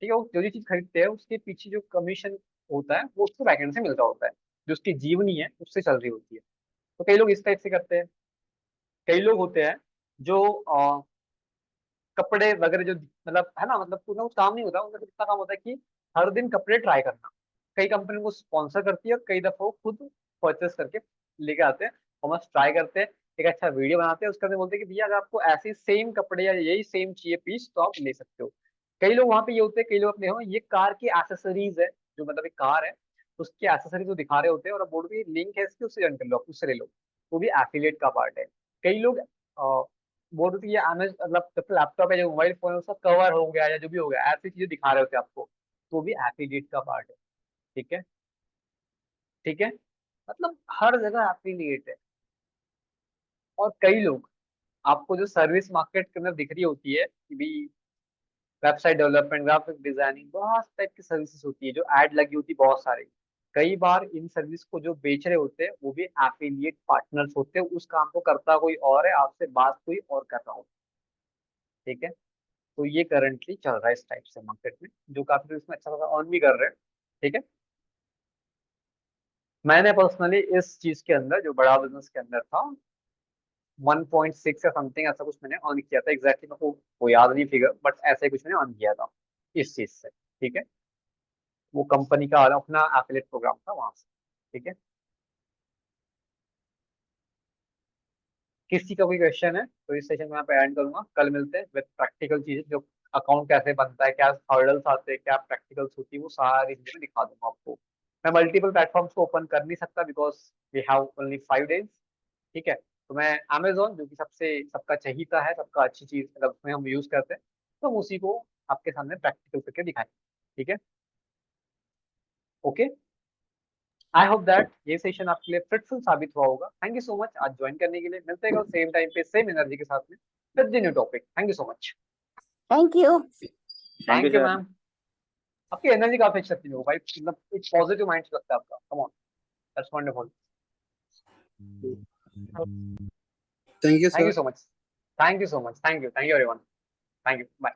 ठीक है, वो जो भी चीज खरीदते हैं उसके पीछे जो कमीशन होता है वो उसको बैकएंड से मिलता होता है, जो उसकी जीवनी है उससे चल रही होती है। तो कई लोग इस टाइप से करते हैं। कई लोग होते हैं जो कपड़े वगैरह जो मतलब है ना, मतलब उनका कुछ काम नहीं होता। उनका कितना काम होता है कि हर दिन कपड़े ट्राई करना। कई कंपनी को स्पॉन्सर करती है और कई दफा वो खुद परचेस करके लेके आते हैं और मस्त ट्राई करते हैं। एक अच्छा वीडियो बनाते हैं, उसके अंदर बोलते हैं कि भैया अगर आपको ऐसे सेम कपड़े या यही सेम चाहिए पीस तो आप ले सकते हो। कई लोग वहां पे ये होते हैं, कई लोग अपने हो ये कार की एसेसरीज है, जो मतलब एक कार है उसकी एसेसरीज वो दिखा रहे होते हैं, और अब बोर्ड पे लिंक है इसकी, उससे जॉइन कर लो, आप उससे ले लो। वो भी एफिलिएट का पार्ट है। कई लोग बोल रहे थे ये अमेजन मतलब जब लैपटॉप है, जो मोबाइल फोन है उसका कवर हो गया या जो भी हो गया, ऐसी चीजें दिखा रहे होते हैं आपको, तो वो भी एफिलिएट का पार्ट है। ठीक है, ठीक है, मतलब हर जगह एफिलिएट है। और कई लोग आपको जो सर्विस मार्केट के अंदर दिख रही होती है कि भी वेबसाइट डेवलपमेंट, ग्राफिक डिजाइनिंग, बहुत टाइप की सर्विसेज होती है जो ऐड लगी होती है बहुत सारी। कई बार इन सर्विस को जो बेच रहे होते हैं वो भी एफिलिएट पार्टनर्स होते हैं। उस काम को करता कोई और है, आपसे बात कोई और कर रहा हो। ठीक है, तो ये करंटली चल रहा है इस टाइप से मार्केट में, जो काफी लोग इसमें अच्छा खासा अर्न भी कर रहे हैं। ठीक है, मैंने पर्सनली इस चीज के अंदर जो बड़ा बिजनेस के अंदर था 1.6 या समथिंग ऐसा कुछ मैंने अर्न किया था। एग्जैक्टली मेरे को वो याद नहीं फिगर, बट ऐसा ही कुछ मैंने अर्न किया था इस चीज से। ठीक है, वो कंपनी का अपना एफिलिएट प्रोग्राम था वहां से। ठीक है, किसी का कोई क्वेश्चन है तो इस सेशन में यहाँ पे एंड करूंगा। कल मिलते हैं विद प्रैक्टिकल चीजें, जो अकाउंट कैसे बनता है, क्या हर्डल्स आते हैं, क्या प्रैक्टिकल्स होती है, वो सारी चीजें मैं दिखा दूंगा आपको। मैं मल्टीपल प्लेटफॉर्म्स को ओपन कर नहीं सकता because we have only 5 days। ठीक है, तो मैं अमेजोन जो कि सबसे सबका चहीता है, सबका अच्छी चीज मतलब उसमें हम यूज करते हैं, तो हम उसी को आपके सामने प्रैक्टिकल करके दिखाएंगे। ठीक है, ओके। आई होप दैट ये सेशन आपके लिए फ्रूटफुल साबित हुआ होगा। थैंक यू सो मच आज ज्वाइन करने के लिए। मिलते हैं सेम टाइम पे सेम एनर्जी के साथ में with new topic. Thank you so much. Thank you. Thank you thank you sir. Ma'am. आपकी एनर्जी काफी अच्छी लगती है भाई, मतलब एक पॉजिटिव माइंड लगता है आपका। Come on, that's wonderful. Thank you, thank you sir. So much, thank you so much, thank you everyone, thank you, bye.